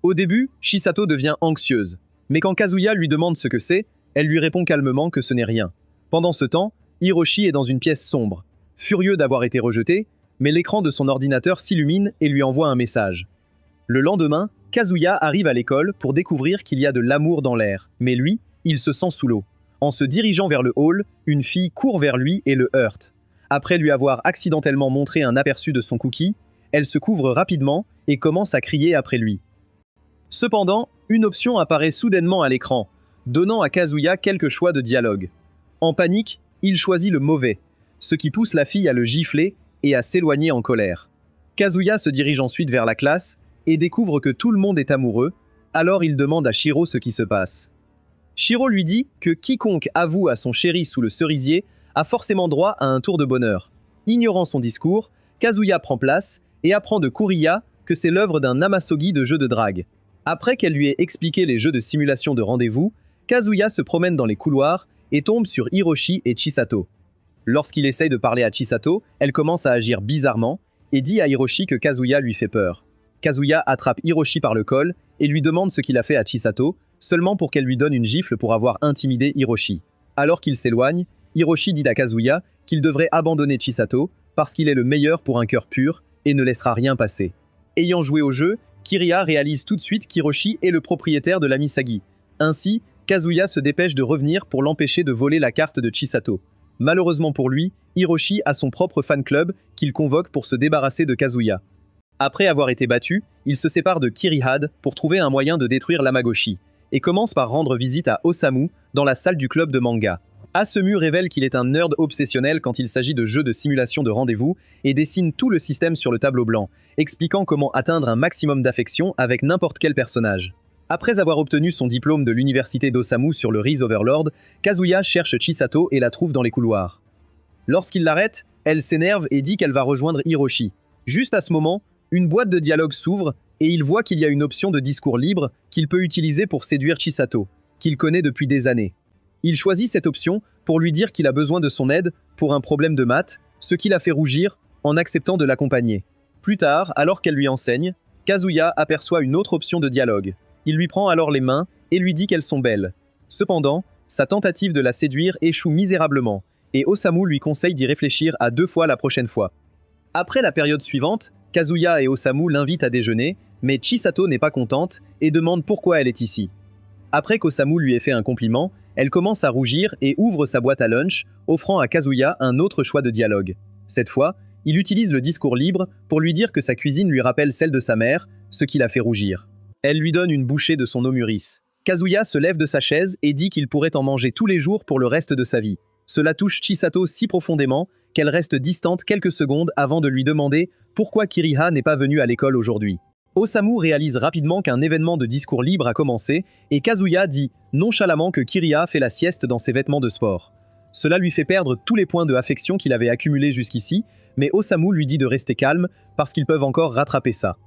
Au début, Chisato devient anxieuse. Mais quand Kazuya lui demande ce que c'est, elle lui répond calmement que ce n'est rien. Pendant ce temps, Hiroshi est dans une pièce sombre. Furieux d'avoir été rejeté, mais l'écran de son ordinateur s'illumine et lui envoie un message. Le lendemain, Kazuya arrive à l'école pour découvrir qu'il y a de l'amour dans l'air, mais lui, il se sent sous l'eau. En se dirigeant vers le hall, une fille court vers lui et le heurte. Après lui avoir accidentellement montré un aperçu de son cookie, elle se couvre rapidement et commence à crier après lui. Cependant, une option apparaît soudainement à l'écran, donnant à Kazuya quelques choix de dialogue. En panique, il choisit le mauvais, ce qui pousse la fille à le gifler et à s'éloigner en colère. Kazuya se dirige ensuite vers la classe et découvre que tout le monde est amoureux, alors il demande à Shiro ce qui se passe. Shiro lui dit que quiconque avoue à son chéri sous le cerisier a forcément droit à un tour de bonheur. Ignorant son discours, Kazuya prend place et apprend de Kuriya que c'est l'œuvre d'un Amasogi de jeu de drague. Après qu'elle lui ait expliqué les jeux de simulation de rendez-vous, Kazuya se promène dans les couloirs et tombe sur Hiroshi et Chisato. Lorsqu'il essaye de parler à Chisato, elle commence à agir bizarrement et dit à Hiroshi que Kazuya lui fait peur. Kazuya attrape Hiroshi par le col et lui demande ce qu'il a fait à Chisato, seulement pour qu'elle lui donne une gifle pour avoir intimidé Hiroshi. Alors qu'il s'éloigne, Hiroshi dit à Kazuya qu'il devrait abandonner Chisato parce qu'il est le meilleur pour un cœur pur et ne laissera rien passer. Ayant joué au jeu, Kiriya réalise tout de suite qu'Hiroshi est le propriétaire de l'Amisagi. Ainsi, Kazuya se dépêche de revenir pour l'empêcher de voler la carte de Chisato. Malheureusement pour lui, Hiroshi a son propre fan club qu'il convoque pour se débarrasser de Kazuya. Après avoir été battu, il se sépare de Kirihad pour trouver un moyen de détruire l'Amagoshi, et commence par rendre visite à Osamu dans la salle du club de manga. Asemu révèle qu'il est un nerd obsessionnel quand il s'agit de jeux de simulation de rendez-vous et dessine tout le système sur le tableau blanc, expliquant comment atteindre un maximum d'affection avec n'importe quel personnage. Après avoir obtenu son diplôme de l'université d'Osamu sur le Riz Overlord, Kazuya cherche Chisato et la trouve dans les couloirs. Lorsqu'il l'arrête, elle s'énerve et dit qu'elle va rejoindre Hiroshi. Juste à ce moment, une boîte de dialogue s'ouvre et il voit qu'il y a une option de discours libre qu'il peut utiliser pour séduire Chisato, qu'il connaît depuis des années. Il choisit cette option pour lui dire qu'il a besoin de son aide pour un problème de maths, ce qui la fait rougir en acceptant de l'accompagner. Plus tard, alors qu'elle lui enseigne, Kazuya aperçoit une autre option de dialogue. Il lui prend alors les mains et lui dit qu'elles sont belles. Cependant, sa tentative de la séduire échoue misérablement, et Osamu lui conseille d'y réfléchir à 2 fois la prochaine fois. Après la période suivante, Kazuya et Osamu l'invitent à déjeuner, mais Chisato n'est pas contente et demande pourquoi elle est ici. Après qu'Osamu lui ait fait un compliment, elle commence à rougir et ouvre sa boîte à lunch, offrant à Kazuya un autre choix de dialogue. Cette fois, il utilise le discours libre pour lui dire que sa cuisine lui rappelle celle de sa mère, ce qui la fait rougir. Elle lui donne une bouchée de son omuris. Kazuya se lève de sa chaise et dit qu'il pourrait en manger tous les jours pour le reste de sa vie. Cela touche Chisato si profondément qu'elle reste distante quelques secondes avant de lui demander pourquoi Kiriha n'est pas venue à l'école aujourd'hui. Osamu réalise rapidement qu'un événement de discours libre a commencé et Kazuya dit nonchalamment que Kiriha fait la sieste dans ses vêtements de sport. Cela lui fait perdre tous les points de affection qu'il avait accumulés jusqu'ici, mais Osamu lui dit de rester calme parce qu'ils peuvent encore rattraper ça.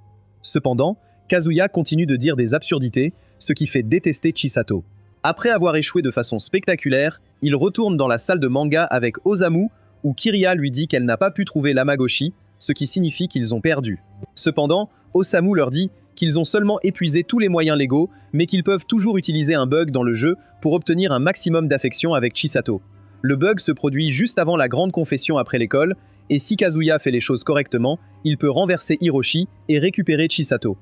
Cependant, Kazuya continue de dire des absurdités, ce qui fait détester Chisato. Après avoir échoué de façon spectaculaire, il retourne dans la salle de manga avec Osamu, où Kiriha lui dit qu'elle n'a pas pu trouver l'Amagoshi, ce qui signifie qu'ils ont perdu. Cependant, Osamu leur dit qu'ils ont seulement épuisé tous les moyens légaux, mais qu'ils peuvent toujours utiliser un bug dans le jeu pour obtenir un maximum d'affection avec Chisato. Le bug se produit juste avant la grande confession après l'école, et si Kazuya fait les choses correctement, il peut renverser Hiroshi et récupérer Chisato.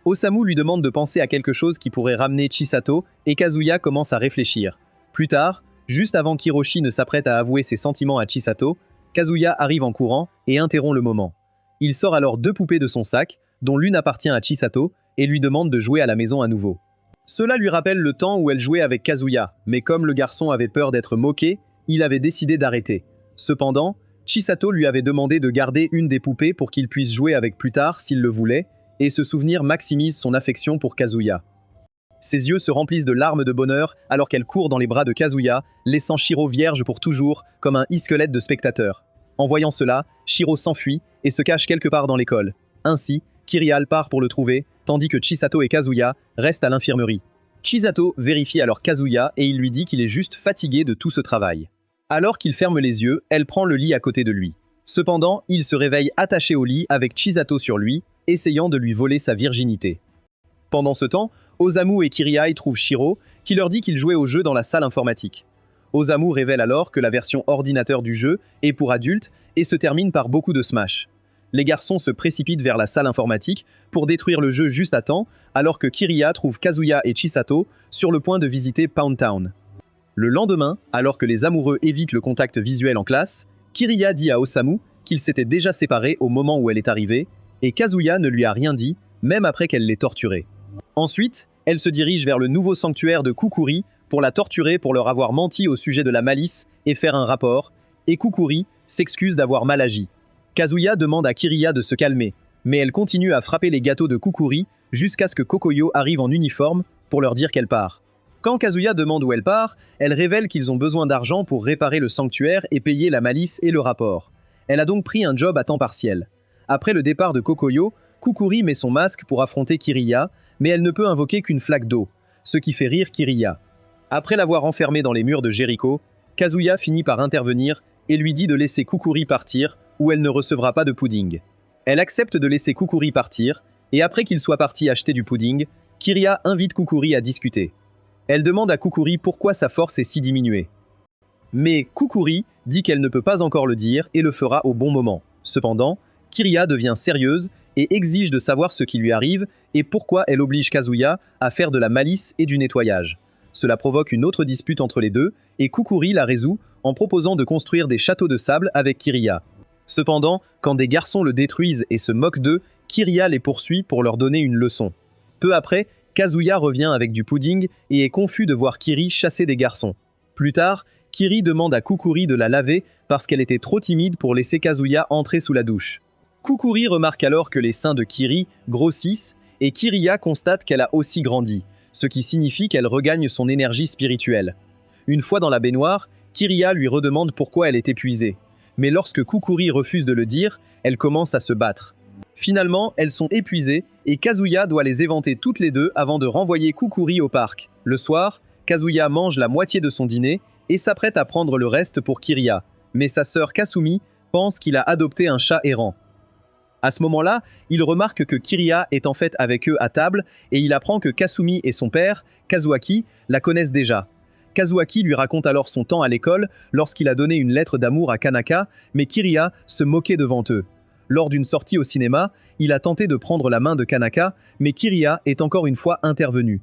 Osamu lui demande de penser à quelque chose qui pourrait ramener Chisato, et Kazuya commence à réfléchir. Plus tard, juste avant qu'Hiroshi ne s'apprête à avouer ses sentiments à Chisato, Kazuya arrive en courant et interrompt le moment. Il sort alors 2 poupées de son sac, dont l'une appartient à Chisato, et lui demande de jouer à la maison à nouveau. Cela lui rappelle le temps où elle jouait avec Kazuya, mais comme le garçon avait peur d'être moqué, il avait décidé d'arrêter. Cependant, Chisato lui avait demandé de garder une des poupées pour qu'il puisse jouer avec plus tard s'il le voulait, et ce souvenir maximise son affection pour Kazuya. Ses yeux se remplissent de larmes de bonheur alors qu'elle court dans les bras de Kazuya, laissant Shiro vierge pour toujours, comme un squelette de spectateur. En voyant cela, Shiro s'enfuit et se cache quelque part dans l'école. Ainsi, Kiriha part pour le trouver, tandis que Chisato et Kazuya restent à l'infirmerie. Chisato vérifie alors Kazuya et il lui dit qu'il est juste fatigué de tout ce travail. Alors qu'il ferme les yeux, elle prend le lit à côté de lui. Cependant, il se réveille attaché au lit avec Chisato sur lui, essayant de lui voler sa virginité. Pendant ce temps, Osamu et Kiriha y trouvent Shiro, qui leur dit qu'il jouait au jeu dans la salle informatique. Osamu révèle alors que la version ordinateur du jeu est pour adultes et se termine par beaucoup de smash. Les garçons se précipitent vers la salle informatique pour détruire le jeu juste à temps, alors que Kiriha trouve Kazuya et Chisato sur le point de visiter Pound Town. Le lendemain, alors que les amoureux évitent le contact visuel en classe, Kiriha dit à Osamu qu'ils s'étaient déjà séparés au moment où elle est arrivée, et Kazuya ne lui a rien dit, même après qu'elle l'ait torturé. Ensuite, elle se dirige vers le nouveau sanctuaire de Kukuri pour la torturer pour leur avoir menti au sujet de la malice et faire un rapport, et Kukuri s'excuse d'avoir mal agi. Kazuya demande à Kiriha de se calmer, mais elle continue à frapper les gâteaux de Kukuri jusqu'à ce que Kokoyo arrive en uniforme pour leur dire qu'elle part. Quand Kazuya demande où elle part, elle révèle qu'ils ont besoin d'argent pour réparer le sanctuaire et payer la malice et le rapport. Elle a donc pris un job à temps partiel. Après le départ de Kokoyo, Kukuri met son masque pour affronter Kiriha, mais elle ne peut invoquer qu'une flaque d'eau, ce qui fait rire Kiriha. Après l'avoir enfermée dans les murs de Jericho, Kazuya finit par intervenir et lui dit de laisser Kukuri partir ou elle ne recevra pas de pudding. Elle accepte de laisser Kukuri partir, et après qu'il soit parti acheter du pudding, Kiriha invite Kukuri à discuter. Elle demande à Kukuri pourquoi sa force est si diminuée. Mais Kukuri dit qu'elle ne peut pas encore le dire et le fera au bon moment. Cependant, Kiriha devient sérieuse et exige de savoir ce qui lui arrive et pourquoi elle oblige Kazuya à faire de la malice et du nettoyage. Cela provoque une autre dispute entre les deux et Kukuri la résout en proposant de construire des châteaux de sable avec Kiriha. Cependant, quand des garçons le détruisent et se moquent d'eux, Kiriha les poursuit pour leur donner une leçon. Peu après, Kazuya revient avec du pudding et est confus de voir Kiri chasser des garçons. Plus tard, Kiri demande à Kukuri de la laver parce qu'elle était trop timide pour laisser Kazuya entrer sous la douche. Kukuri remarque alors que les seins de Kiri grossissent et Kiriha constate qu'elle a aussi grandi, ce qui signifie qu'elle regagne son énergie spirituelle. Une fois dans la baignoire, Kiriha lui redemande pourquoi elle est épuisée. Mais lorsque Kukuri refuse de le dire, elle commence à se battre. Finalement, elles sont épuisées et Kazuya doit les éventer toutes les deux avant de renvoyer Kukuri au parc. Le soir, Kazuya mange la moitié de son dîner et s'apprête à prendre le reste pour Kiriha. Mais sa sœur Kasumi pense qu'il a adopté un chat errant. À ce moment-là, il remarque que Kiriha est en fait avec eux à table et il apprend que Kasumi et son père, Kazuaki, la connaissent déjà. Kazuaki lui raconte alors son temps à l'école lorsqu'il a donné une lettre d'amour à Kanaka, mais Kiriha se moquait devant eux. Lors d'une sortie au cinéma, il a tenté de prendre la main de Kanaka, mais Kiriha est encore une fois intervenue.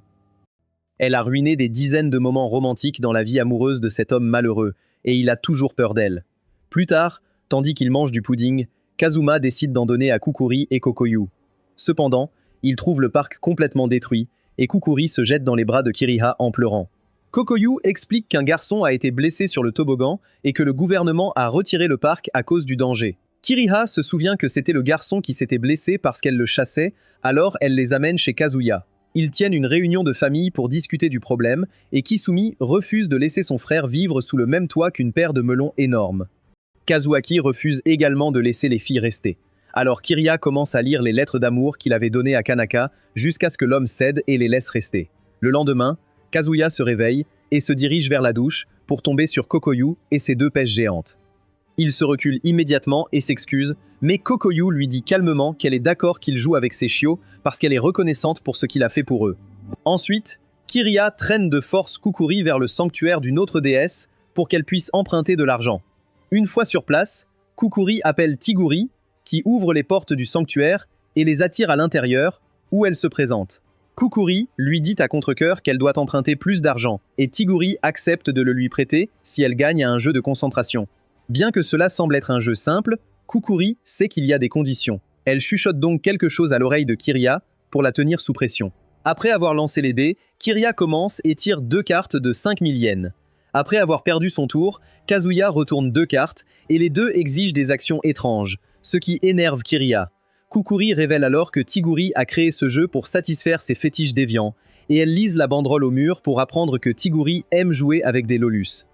Elle a ruiné des dizaines de moments romantiques dans la vie amoureuse de cet homme malheureux, et il a toujours peur d'elle. Plus tard, tandis qu'il mange du pudding, Kazuma décide d'en donner à Kukuri et Kokoyu. Cependant, il trouve le parc complètement détruit, et Kukuri se jette dans les bras de Kiriha en pleurant. Kokoyu explique qu'un garçon a été blessé sur le toboggan et que le gouvernement a retiré le parc à cause du danger. Kiriha se souvient que c'était le garçon qui s'était blessé parce qu'elle le chassait, alors elle les amène chez Kazuya. Ils tiennent une réunion de famille pour discuter du problème et Kisumi refuse de laisser son frère vivre sous le même toit qu'une paire de melons énormes. Kazuaki refuse également de laisser les filles rester. Alors Kiriha commence à lire les lettres d'amour qu'il avait données à Kanaka jusqu'à ce que l'homme cède et les laisse rester. Le lendemain, Kazuya se réveille et se dirige vers la douche pour tomber sur Kokoyu et ses 2 pêches géantes. Il se recule immédiatement et s'excuse, mais Kokoyu lui dit calmement qu'elle est d'accord qu'il joue avec ses chiots parce qu'elle est reconnaissante pour ce qu'il a fait pour eux. Ensuite, Kiriha traîne de force Kukuri vers le sanctuaire d'une autre déesse pour qu'elle puisse emprunter de l'argent. Une fois sur place, Kukuri appelle Tiguri, qui ouvre les portes du sanctuaire et les attire à l'intérieur, où elle se présente. Kukuri lui dit à contre-cœur qu'elle doit emprunter plus d'argent, et Tiguri accepte de le lui prêter si elle gagne à un jeu de concentration. Bien que cela semble être un jeu simple, Kukuri sait qu'il y a des conditions. Elle chuchote donc quelque chose à l'oreille de Kiriha pour la tenir sous pression. Après avoir lancé les dés, Kiriha commence et tire 2 cartes de 5000 yens. Après avoir perdu son tour, Kazuya retourne 2 cartes et les 2 exigent des actions étranges, ce qui énerve Kiriha. Kukuri révèle alors que Tiguri a créé ce jeu pour satisfaire ses fétiches déviants, et elle lise la banderole au mur pour apprendre que Tiguri aime jouer avec des lolus.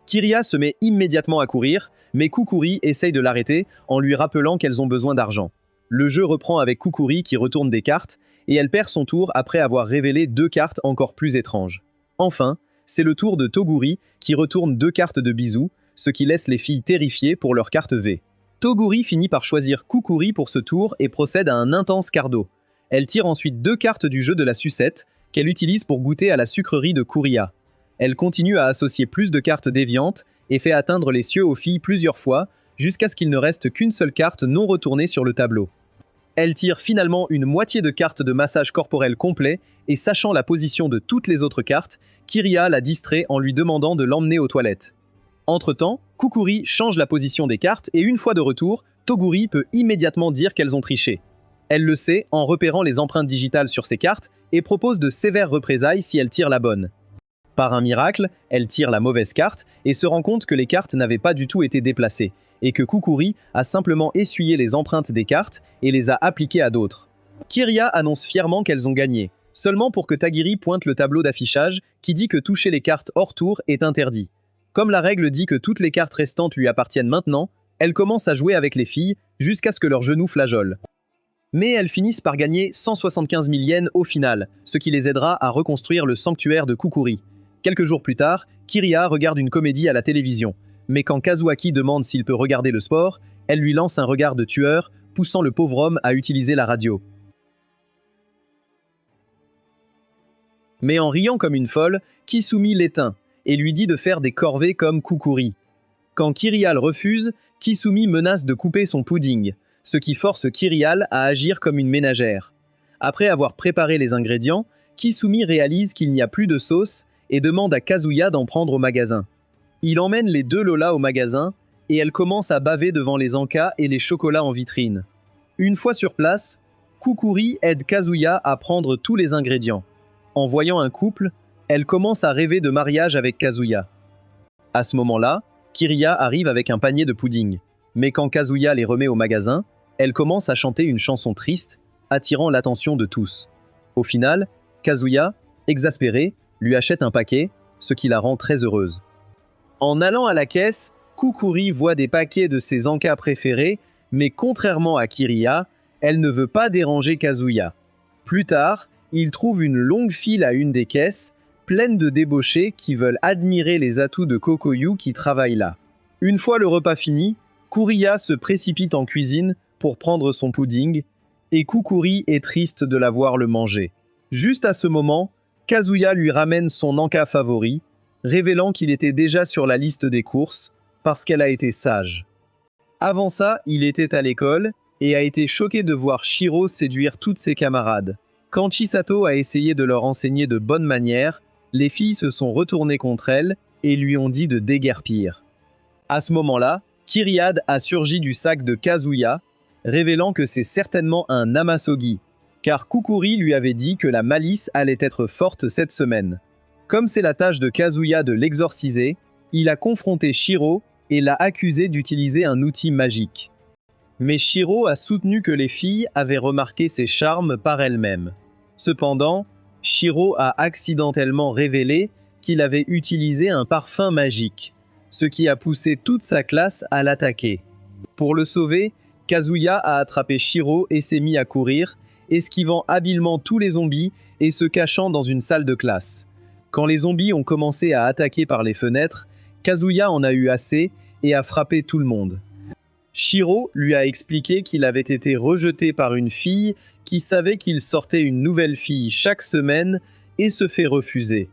Kiriha se met immédiatement à courir, mais Kukuri essaye de l'arrêter en lui rappelant qu'elles ont besoin d'argent. Le jeu reprend avec Kukuri qui retourne des cartes, et elle perd son tour après avoir révélé 2 cartes encore plus étranges. Enfin, c'est le tour de Toguri qui retourne 2 cartes de bisous, ce qui laisse les filles terrifiées pour leur carte V. Toguri finit par choisir Kukuri pour ce tour et procède à un intense cardo. Elle tire ensuite 2 cartes du jeu de la sucette, qu'elle utilise pour goûter à la sucrerie de Kuriya. Elle continue à associer plus de cartes déviantes et fait atteindre les cieux aux filles plusieurs fois, jusqu'à ce qu'il ne reste qu'une seule carte non retournée sur le tableau. Elle tire finalement une moitié de cartes de massage corporel complet et sachant la position de toutes les autres cartes, Kiriha la distrait en lui demandant de l'emmener aux toilettes. Entre-temps, Kukuri change la position des cartes et une fois de retour, Toguri peut immédiatement dire qu'elles ont triché. Elle le sait en repérant les empreintes digitales sur ses cartes et propose de sévères représailles si elle tire la bonne. Par un miracle, elle tire la mauvaise carte et se rend compte que les cartes n'avaient pas du tout été déplacées et que Kukuri a simplement essuyé les empreintes des cartes et les a appliquées à d'autres. Kiriha annonce fièrement qu'elles ont gagné, seulement pour que Tagiri pointe le tableau d'affichage qui dit que toucher les cartes hors tour est interdit. Comme la règle dit que toutes les cartes restantes lui appartiennent maintenant, elle commence à jouer avec les filles jusqu'à ce que leurs genoux flageolent. Mais elles finissent par gagner 175 000 yens au final, ce qui les aidera à reconstruire le sanctuaire de Kukuri. Quelques jours plus tard, Kiriha regarde une comédie à la télévision. Mais quand Kazuaki demande s'il peut regarder le sport, elle lui lance un regard de tueur, poussant le pauvre homme à utiliser la radio. Mais en riant comme une folle, Kisumi l'éteint et lui dit de faire des corvées comme Kukuri. Quand Kiriha le refuse, Kisumi menace de couper son pudding, ce qui force Kiriha à agir comme une ménagère. Après avoir préparé les ingrédients, Kisumi réalise qu'il n'y a plus de sauce et demande à Kazuya d'en prendre au magasin. Il emmène les 2 Lola au magasin et elle commence à baver devant les encas et les chocolats en vitrine. Une fois sur place, Kukuri aide Kazuya à prendre tous les ingrédients. En voyant un couple, elle commence à rêver de mariage avec Kazuya. À ce moment-là, Kiriha arrive avec un panier de pudding. Mais quand Kazuya les remet au magasin, elle commence à chanter une chanson triste, attirant l'attention de tous. Au final, Kazuya, exaspéré, lui achète un paquet, ce qui la rend très heureuse. En allant à la caisse, Kukuri voit des paquets de ses encas préférés, mais contrairement à Kiriha, elle ne veut pas déranger Kazuya. Plus tard, il trouve une longue file à une des caisses, pleine de débauchés qui veulent admirer les atouts de Kokoyu qui travaillent là. Une fois le repas fini, Kuriya se précipite en cuisine pour prendre son pudding, et Kukuri est triste de la voir le manger. Juste à ce moment, Kazuya lui ramène son encas favori, révélant qu'il était déjà sur la liste des courses, parce qu'elle a été sage. Avant ça, il était à l'école, et a été choqué de voir Shiro séduire toutes ses camarades. Quand Chisato a essayé de leur enseigner de bonnes manières, les filles se sont retournées contre elle et lui ont dit de déguerpir. À ce moment-là, Kyriade a surgi du sac de Kazuya, révélant que c'est certainement un Amasogi, car Kukuri lui avait dit que la malice allait être forte cette semaine. Comme c'est la tâche de Kazuya de l'exorciser, il a confronté Shiro et l'a accusé d'utiliser un outil magique. Mais Shiro a soutenu que les filles avaient remarqué ses charmes par elles-mêmes. Cependant, Shiro a accidentellement révélé qu'il avait utilisé un parfum magique, ce qui a poussé toute sa classe à l'attaquer. Pour le sauver, Kazuya a attrapé Shiro et s'est mis à courir, esquivant habilement tous les zombies et se cachant dans une salle de classe. Quand les zombies ont commencé à attaquer par les fenêtres, Kazuya en a eu assez et a frappé tout le monde. Shiro lui a expliqué qu'il avait été rejeté par une fille qui savait qu'il sortait une nouvelle fille chaque semaine et se fait refuser.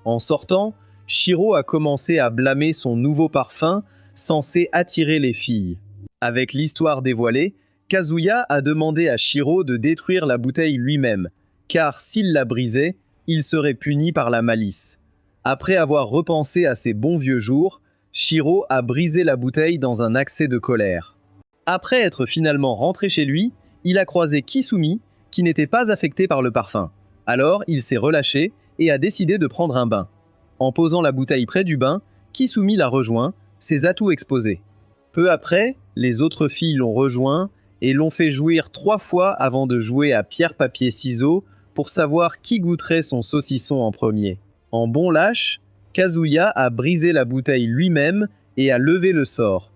En sortant, Shiro a commencé à blâmer son nouveau parfum censé attirer les filles. Avec l'histoire dévoilée, Kazuya a demandé à Shiro de détruire la bouteille lui-même, car s'il la brisait, il serait puni par la malice. Après avoir repensé à ses bons vieux jours, Shiro a brisé la bouteille dans un accès de colère. Après être finalement rentré chez lui, il a croisé Kisumi, qui n'était pas affecté par le parfum. Alors, il s'est relâché et a décidé de prendre un bain. En posant la bouteille près du bain, Kisumi l'a rejoint, ses atouts exposés. Peu après, les autres filles l'ont rejoint et l'ont fait jouir 3 fois avant de jouer à pierre-papier-ciseaux pour savoir qui goûterait son saucisson en premier. En bon lâche, Kazuya a brisé la bouteille lui-même et a levé le sort.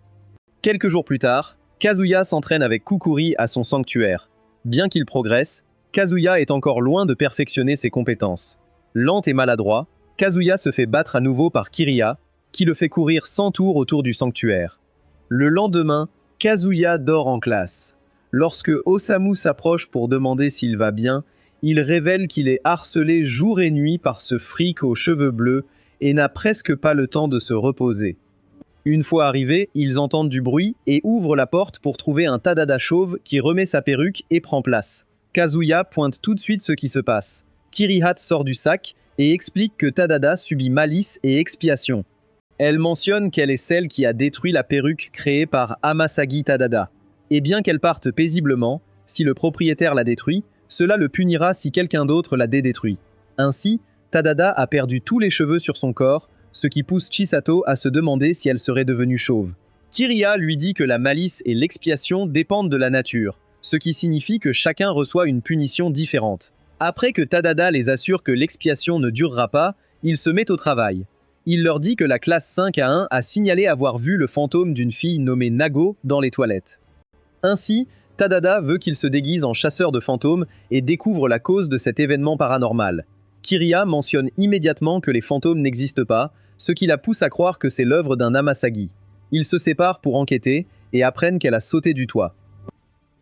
Quelques jours plus tard, Kazuya s'entraîne avec Kukuri à son sanctuaire. Bien qu'il progresse, Kazuya est encore loin de perfectionner ses compétences. Lent et maladroit, Kazuya se fait battre à nouveau par Kiriha, qui le fait courir 100 tours autour du sanctuaire. Le lendemain, Kazuya dort en classe. Lorsque Osamu s'approche pour demander s'il va bien, il révèle qu'il est harcelé jour et nuit par ce fric aux cheveux bleus et n'a presque pas le temps de se reposer. Une fois arrivés, ils entendent du bruit et ouvrent la porte pour trouver un Tadada chauve qui remet sa perruque et prend place. Kazuya pointe tout de suite ce qui se passe. Kiriha sort du sac et explique que Tadada subit malice et expiation. Elle mentionne qu'elle est celle qui a détruit la perruque créée par Amasagi Tadada. Et bien qu'elle parte paisiblement, si le propriétaire la détruit, cela le punira si quelqu'un d'autre la détruit. Ainsi, Tadada a perdu tous les cheveux sur son corps, ce qui pousse Chisato à se demander si elle serait devenue chauve. Kiriha lui dit que la malice et l'expiation dépendent de la nature, ce qui signifie que chacun reçoit une punition différente. Après que Tadada les assure que l'expiation ne durera pas, il se met au travail. Il leur dit que la classe 5A1 a signalé avoir vu le fantôme d'une fille nommée Nago dans les toilettes. Ainsi, Tadada veut qu'il se déguise en chasseur de fantômes et découvre la cause de cet événement paranormal. Kiriha mentionne immédiatement que les fantômes n'existent pas, ce qui la pousse à croire que c'est l'œuvre d'un Amasagi. Ils se séparent pour enquêter et apprennent qu'elle a sauté du toit.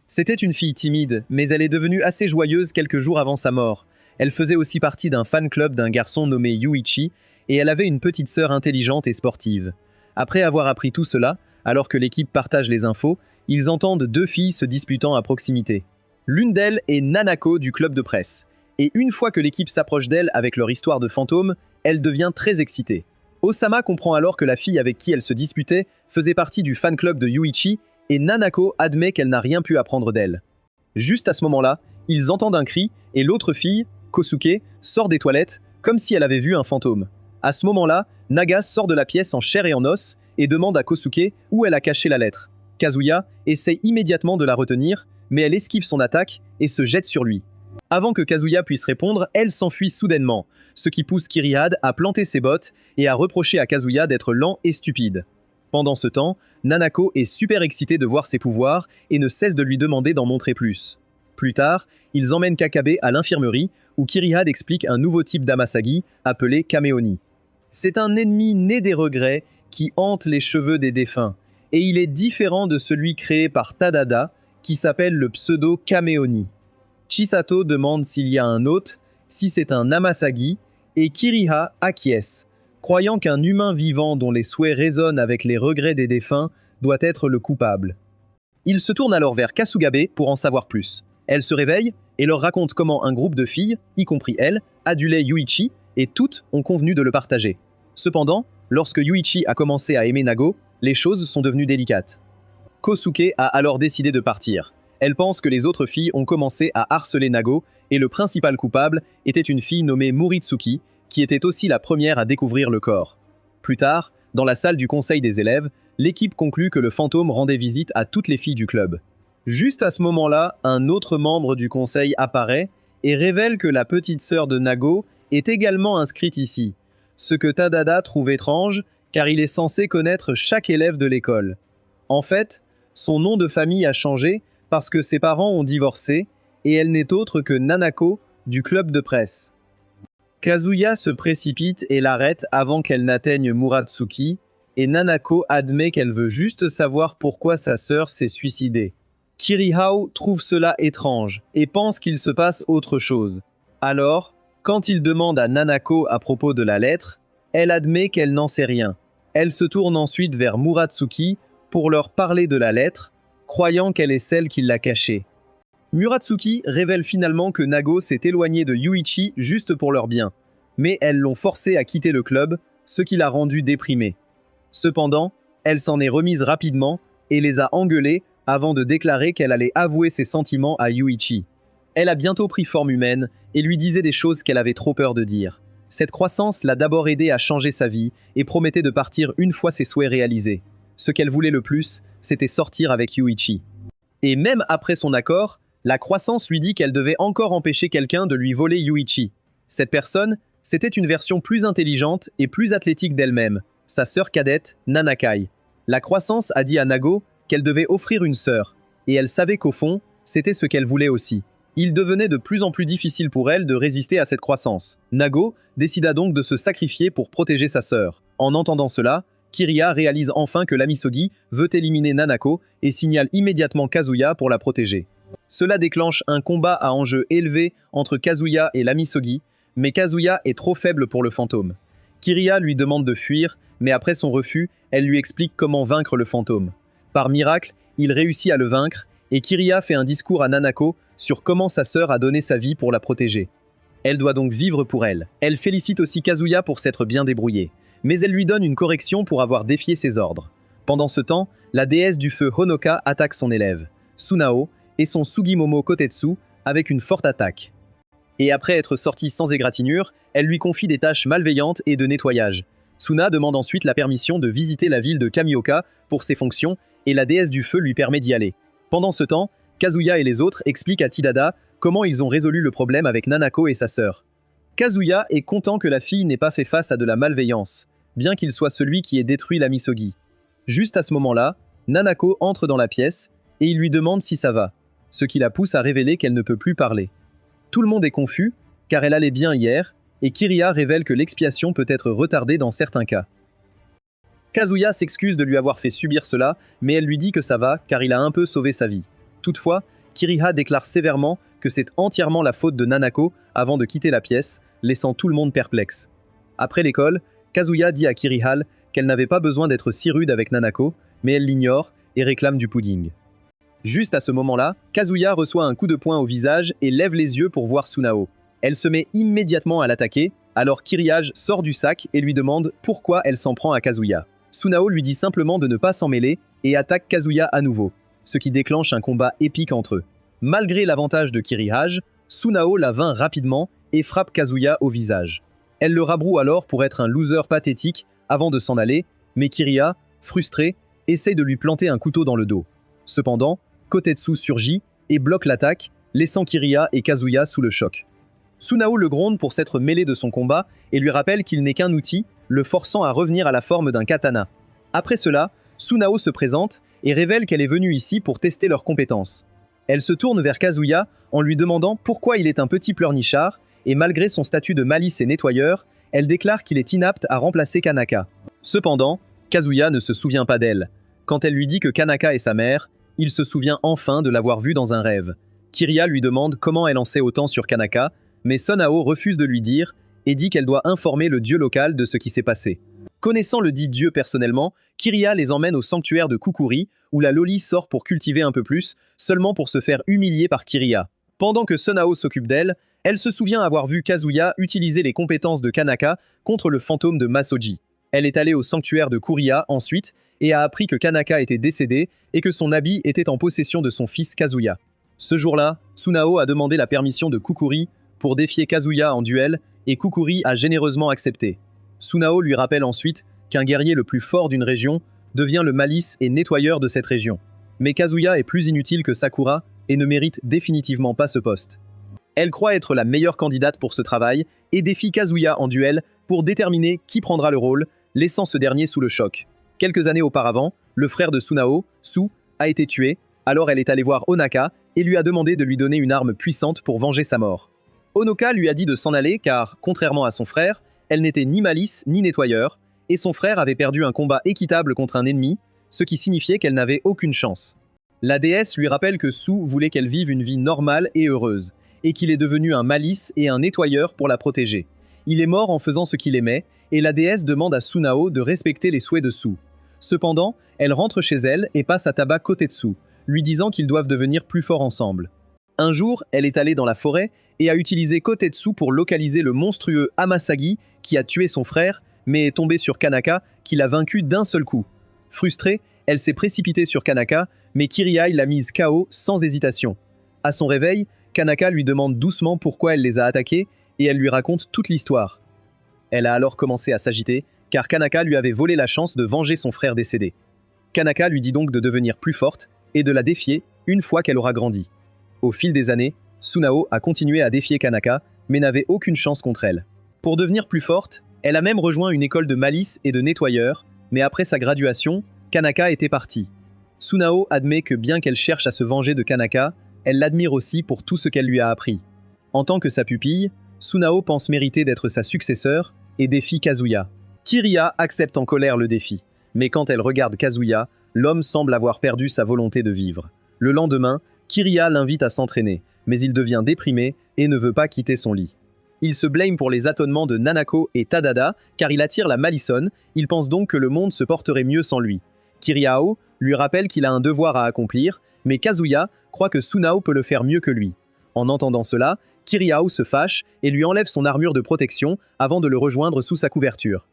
C'était une fille timide, mais elle est devenue assez joyeuse quelques jours avant sa mort. Elle faisait aussi partie d'un fan club d'un garçon nommé Yuichi, et elle avait une petite sœur intelligente et sportive. Après avoir appris tout cela, alors que l'équipe partage les infos, ils entendent 2 filles se disputant à proximité. L'une d'elles est Nanako du club de presse. Et une fois que l'équipe s'approche d'elle avec leur histoire de fantôme, elle devient très excitée. Osama comprend alors que la fille avec qui elle se disputait faisait partie du fan club de Yuichi, et Nanako admet qu'elle n'a rien pu apprendre d'elle. Juste à ce moment-là, ils entendent un cri, et l'autre fille, Kosuke, sort des toilettes, comme si elle avait vu un fantôme. À ce moment-là, Naga sort de la pièce en chair et en os, et demande à Kosuke où elle a caché la lettre. Kazuya essaie immédiatement de la retenir, mais elle esquive son attaque et se jette sur lui. Avant que Kazuya puisse répondre, elle s'enfuit soudainement, ce qui pousse Kiriha à planter ses bottes et à reprocher à Kazuya d'être lent et stupide. Pendant ce temps, Nanako est super excitée de voir ses pouvoirs et ne cesse de lui demander d'en montrer plus. Plus tard, ils emmènent Kakabe à l'infirmerie où Kiriha explique un nouveau type d'Amasagi appelé Kameoni. C'est un ennemi né des regrets qui hante les cheveux des défunts, et il est différent de celui créé par Tadada qui s'appelle le pseudo Kameoni. Chisato demande s'il y a un hôte, si c'est un Amasagi, et Kiriha acquiesce, croyant qu'un humain vivant dont les souhaits résonnent avec les regrets des défunts doit être le coupable. Il se tourne alors vers Kasugabe pour en savoir plus. Elle se réveille et leur raconte comment un groupe de filles, y compris elle, adulait Yuichi, et toutes ont convenu de le partager. Cependant, lorsque Yuichi a commencé à aimer Nago, les choses sont devenues délicates. Kosuke a alors décidé de partir. Elle pense que les autres filles ont commencé à harceler Nago, et le principal coupable était une fille nommée Muritsuki, qui était aussi la première à découvrir le corps. Plus tard, dans la salle du conseil des élèves, l'équipe conclut que le fantôme rendait visite à toutes les filles du club. Juste à ce moment-là, un autre membre du conseil apparaît et révèle que la petite sœur de Nago est également inscrite ici, ce que Tadada trouve étrange car il est censé connaître chaque élève de l'école. En fait, son nom de famille a changé parce que ses parents ont divorcé et elle n'est autre que Nanako du club de presse. Kazuya se précipite et l'arrête avant qu'elle n'atteigne Muratsuki, et Nanako admet qu'elle veut juste savoir pourquoi sa sœur s'est suicidée. Kirihao trouve cela étrange et pense qu'il se passe autre chose. Alors, quand il demande à Nanako à propos de la lettre, elle admet qu'elle n'en sait rien. Elle se tourne ensuite vers Muratsuki pour leur parler de la lettre, croyant qu'elle est celle qui l'a cachée. Muratsuki révèle finalement que Nago s'est éloignée de Yuichi juste pour leur bien, mais elles l'ont forcé à quitter le club, ce qui l'a rendue déprimée. Cependant, elle s'en est remise rapidement et les a engueulés avant de déclarer qu'elle allait avouer ses sentiments à Yuichi. Elle a bientôt pris forme humaine et lui disait des choses qu'elle avait trop peur de dire. Cette croissance l'a d'abord aidée à changer sa vie et promettait de partir une fois ses souhaits réalisés. Ce qu'elle voulait le plus, c'était sortir avec Yuichi. Et même après son accord, la croissance lui dit qu'elle devait encore empêcher quelqu'un de lui voler Yuichi. Cette personne, c'était une version plus intelligente et plus athlétique d'elle-même, sa sœur cadette, Nanakai. La croissance a dit à Nago qu'elle devait offrir une sœur, et elle savait qu'au fond, c'était ce qu'elle voulait aussi. Il devenait de plus en plus difficile pour elle de résister à cette croissance. Nago décida donc de se sacrifier pour protéger sa sœur. En entendant cela, Kiriya réalise enfin que l'Amisogi veut éliminer Nanako et signale immédiatement Kazuya pour la protéger. Cela déclenche un combat à enjeu élevé entre Kazuya et l'Amisogi, mais Kazuya est trop faible pour le fantôme. Kiriya lui demande de fuir, mais après son refus, elle lui explique comment vaincre le fantôme. Par miracle, il réussit à le vaincre, et Kiriya fait un discours à Nanako sur comment sa sœur a donné sa vie pour la protéger. Elle doit donc vivre pour elle. Elle félicite aussi Kazuya pour s'être bien débrouillé, mais elle lui donne une correction pour avoir défié ses ordres. Pendant ce temps, la déesse du feu Honoka attaque son élève, Sunao, et son Sugimomo Kotetsu avec une forte attaque. Et après être sortie sans égratignure, elle lui confie des tâches malveillantes et de nettoyage. Tsuna demande ensuite la permission de visiter la ville de Kamioka pour ses fonctions, et la déesse du feu lui permet d'y aller. Pendant ce temps, Kazuya et les autres expliquent à Tidada comment ils ont résolu le problème avec Nanako et sa sœur. Kazuya est content que la fille n'ait pas fait face à de la malveillance, bien qu'il soit celui qui ait détruit la Misogi. Juste à ce moment-là, Nanako entre dans la pièce et il lui demande si ça va, ce qui la pousse à révéler qu'elle ne peut plus parler. Tout le monde est confus, car elle allait bien hier, et Kiriya révèle que l'expiation peut être retardée dans certains cas. Kazuya s'excuse de lui avoir fait subir cela, mais elle lui dit que ça va, car il a un peu sauvé sa vie. Toutefois, Kiriha déclare sévèrement que c'est entièrement la faute de Nanako avant de quitter la pièce, laissant tout le monde perplexe. Après l'école, Kazuya dit à Kirihal qu'elle n'avait pas besoin d'être si rude avec Nanako, mais elle l'ignore et réclame du pudding. Juste à ce moment-là, Kazuya reçoit un coup de poing au visage et lève les yeux pour voir Sunao. Elle se met immédiatement à l'attaquer, alors Kirihage sort du sac et lui demande pourquoi elle s'en prend à Kazuya. Sunao lui dit simplement de ne pas s'en mêler et attaque Kazuya à nouveau, ce qui déclenche un combat épique entre eux. Malgré l'avantage de Kirihage, Sunao la vainc rapidement et frappe Kazuya au visage. Elle le rabroue alors pour être un loser pathétique avant de s'en aller, mais Kiriya, frustré, essaye de lui planter un couteau dans le dos. Cependant, Kotetsu surgit et bloque l'attaque, laissant Kiriya et Kazuya sous le choc. Sunao le gronde pour s'être mêlé de son combat et lui rappelle qu'il n'est qu'un outil, le forçant à revenir à la forme d'un katana. Après cela, Sunao se présente et révèle qu'elle est venue ici pour tester leurs compétences. Elle se tourne vers Kazuya en lui demandant pourquoi il est un petit pleurnichard, et malgré son statut de malice et nettoyeur, elle déclare qu'il est inapte à remplacer Kanaka. Cependant, Kazuya ne se souvient pas d'elle. Quand elle lui dit que Kanaka est sa mère, il se souvient enfin de l'avoir vue dans un rêve. Kiriya lui demande comment elle en sait autant sur Kanaka, mais Sunao refuse de lui dire et dit qu'elle doit informer le dieu local de ce qui s'est passé. Connaissant le dit dieu personnellement, Kiriya les emmène au sanctuaire de Kukuri, où la Loli sort pour cultiver un peu plus, seulement pour se faire humilier par Kiriya. Pendant que Sunao s'occupe d'elle, elle se souvient avoir vu Kazuya utiliser les compétences de Kanaka contre le fantôme de Masoji. Elle est allée au sanctuaire de Kuriya ensuite et a appris que Kanaka était décédé et que son habit était en possession de son fils Kazuya. Ce jour-là, Tsunao a demandé la permission de Kukuri pour défier Kazuya en duel et Kukuri a généreusement accepté. Sunao lui rappelle ensuite qu'un guerrier le plus fort d'une région devient le malice et nettoyeur de cette région. Mais Kazuya est plus inutile que Sakura et ne mérite définitivement pas ce poste. Elle croit être la meilleure candidate pour ce travail et défie Kazuya en duel pour déterminer qui prendra le rôle, laissant ce dernier sous le choc. Quelques années auparavant, le frère de Sunao, Su, a été tué, alors elle est allée voir Onaka et lui a demandé de lui donner une arme puissante pour venger sa mort. Onoka lui a dit de s'en aller car, contrairement à son frère, elle n'était ni malice ni nettoyeur, et son frère avait perdu un combat équitable contre un ennemi, ce qui signifiait qu'elle n'avait aucune chance. La déesse lui rappelle que Su voulait qu'elle vive une vie normale et heureuse, et qu'il est devenu un malice et un nettoyeur pour la protéger. Il est mort en faisant ce qu'il aimait, et la déesse demande à Sunao de respecter les souhaits de Su. Cependant, elle rentre chez elle et passe à tabac Kotetsu, lui disant qu'ils doivent devenir plus forts ensemble. Un jour, elle est allée dans la forêt et a utilisé Kotetsu pour localiser le monstrueux Amasagi qui a tué son frère, mais est tombée sur Kanaka qui l'a vaincu d'un seul coup. Frustrée, elle s'est précipitée sur Kanaka, mais Kiriai l'a mise KO sans hésitation. À son réveil, Kanaka lui demande doucement pourquoi elle les a attaqués et elle lui raconte toute l'histoire. Elle a alors commencé à s'agiter, car Kanaka lui avait volé la chance de venger son frère décédé. Kanaka lui dit donc de devenir plus forte et de la défier une fois qu'elle aura grandi. Au fil des années, Sunao a continué à défier Kanaka, mais n'avait aucune chance contre elle. Pour devenir plus forte, elle a même rejoint une école de malice et de nettoyeur, mais après sa graduation, Kanaka était partie. Sunao admet que bien qu'elle cherche à se venger de Kanaka, elle l'admire aussi pour tout ce qu'elle lui a appris. En tant que sa pupille, Sunao pense mériter d'être sa successeur et défie Kazuya. Kiriya accepte en colère le défi, mais quand elle regarde Kazuya, l'homme semble avoir perdu sa volonté de vivre. Le lendemain, Kiriya l'invite à s'entraîner, mais il devient déprimé et ne veut pas quitter son lit. Il se blâme pour les âtonnements de Nanako et Tadada, car il attire la malissonne, il pense donc que le monde se porterait mieux sans lui. Kiriao lui rappelle qu'il a un devoir à accomplir, mais Kazuya croit que Sunao peut le faire mieux que lui. En entendant cela, Kiriao se fâche et lui enlève son armure de protection avant de le rejoindre sous sa couverture.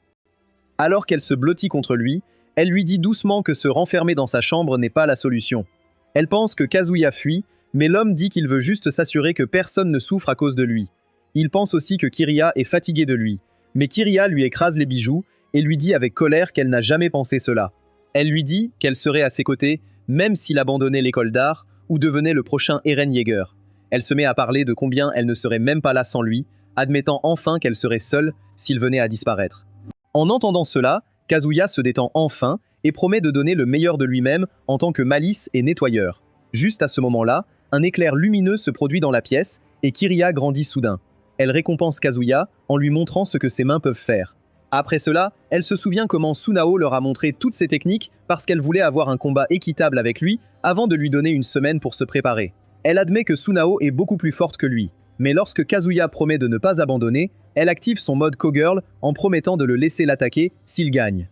Alors qu'elle se blottit contre lui, elle lui dit doucement que se renfermer dans sa chambre n'est pas la solution. Elle pense que Kazuya fuit, mais l'homme dit qu'il veut juste s'assurer que personne ne souffre à cause de lui. Il pense aussi que Kiriya est fatiguée de lui, mais Kiriya lui écrase les bijoux et lui dit avec colère qu'elle n'a jamais pensé cela. Elle lui dit qu'elle serait à ses côtés, même s'il abandonnait l'école d'art ou devenait le prochain Eren Yeager. Elle se met à parler de combien elle ne serait même pas là sans lui, admettant enfin qu'elle serait seule s'il venait à disparaître. En entendant cela, Kazuya se détend enfin et promet de donner le meilleur de lui-même en tant que malice et nettoyeur. Juste à ce moment-là, un éclair lumineux se produit dans la pièce et Kiriya grandit soudain. Elle récompense Kazuya en lui montrant ce que ses mains peuvent faire. Après cela, elle se souvient comment Sunao leur a montré toutes ses techniques parce qu'elle voulait avoir un combat équitable avec lui avant de lui donner une semaine pour se préparer. Elle admet que Sunao est beaucoup plus forte que lui, mais lorsque Kazuya promet de ne pas abandonner, elle active son mode Cowgirl en promettant de le laisser l'attaquer s'il gagne.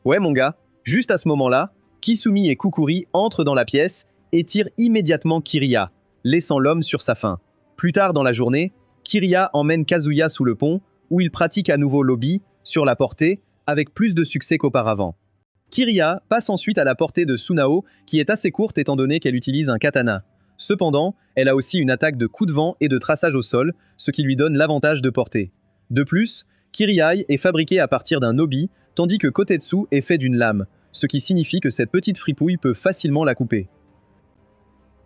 Ouais mon gars, juste à ce moment-là, Kisumi et Kukuri entrent dans la pièce et tirent immédiatement Kiriya, laissant l'homme sur sa faim. Plus tard dans la journée, Kiriya emmène Kazuya sous le pont, où il pratique à nouveau l'obi, sur la portée, avec plus de succès qu'auparavant. Kiriya passe ensuite à la portée de Sunao, qui est assez courte étant donné qu'elle utilise un katana. Cependant, elle a aussi une attaque de coup de vent et de traçage au sol, ce qui lui donne l'avantage de portée. De plus, Kiriai est fabriqué à partir d'un obi, tandis que Kotetsu est fait d'une lame, ce qui signifie que cette petite fripouille peut facilement la couper.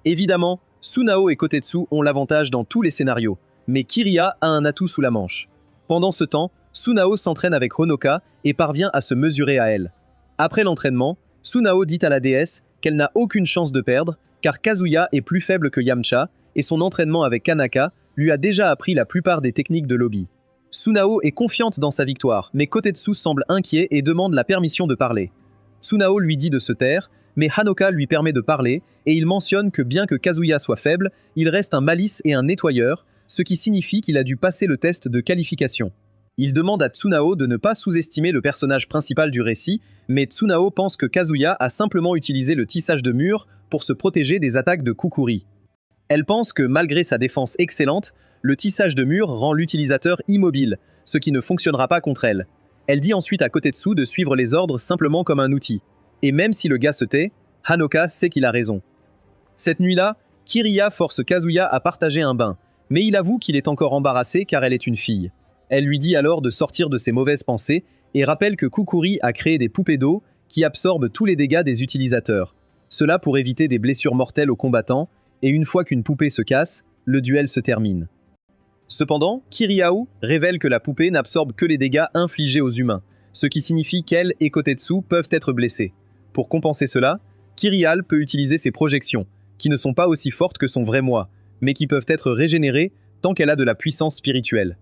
Évidemment, Sunao et Kotetsu ont l'avantage dans tous les scénarios, mais Kiriya a un atout sous la manche. Pendant ce temps, Sunao s'entraîne avec Honoka et parvient à se mesurer à elle. Après l'entraînement, Sunao dit à la déesse qu'elle n'a aucune chance de perdre, car Kazuya est plus faible que Yamcha, et son entraînement avec Kanaka lui a déjà appris la plupart des techniques de l'obi. Sunao est confiante dans sa victoire, mais Kotetsu semble inquiet et demande la permission de parler. Sunao lui dit de se taire, mais Hanoka lui permet de parler, et il mentionne que bien que Kazuya soit faible, il reste un malice et un nettoyeur, ce qui signifie qu'il a dû passer le test de qualification. Il demande à Tsunao de ne pas sous-estimer le personnage principal du récit, mais Tsunao pense que Kazuya a simplement utilisé le tissage de mur pour se protéger des attaques de Kukuri. Elle pense que malgré sa défense excellente, le tissage de mur rend l'utilisateur immobile, ce qui ne fonctionnera pas contre elle. Elle dit ensuite à Kotetsu de suivre les ordres simplement comme un outil. Et même si le gars se tait, Hanoka sait qu'il a raison. Cette nuit-là, Kiriya force Kazuya à partager un bain, mais il avoue qu'il est encore embarrassé car elle est une fille. Elle lui dit alors de sortir de ses mauvaises pensées et rappelle que Kukuri a créé des poupées d'eau qui absorbent tous les dégâts des utilisateurs. Cela pour éviter des blessures mortelles aux combattants, et une fois qu'une poupée se casse, le duel se termine. Cependant, Kirihao révèle que la poupée n'absorbe que les dégâts infligés aux humains, ce qui signifie qu'elle et Kotetsu peuvent être blessés. Pour compenser cela, Kirihal peut utiliser ses projections, qui ne sont pas aussi fortes que son vrai moi, mais qui peuvent être régénérées tant qu'elle a de la puissance spirituelle.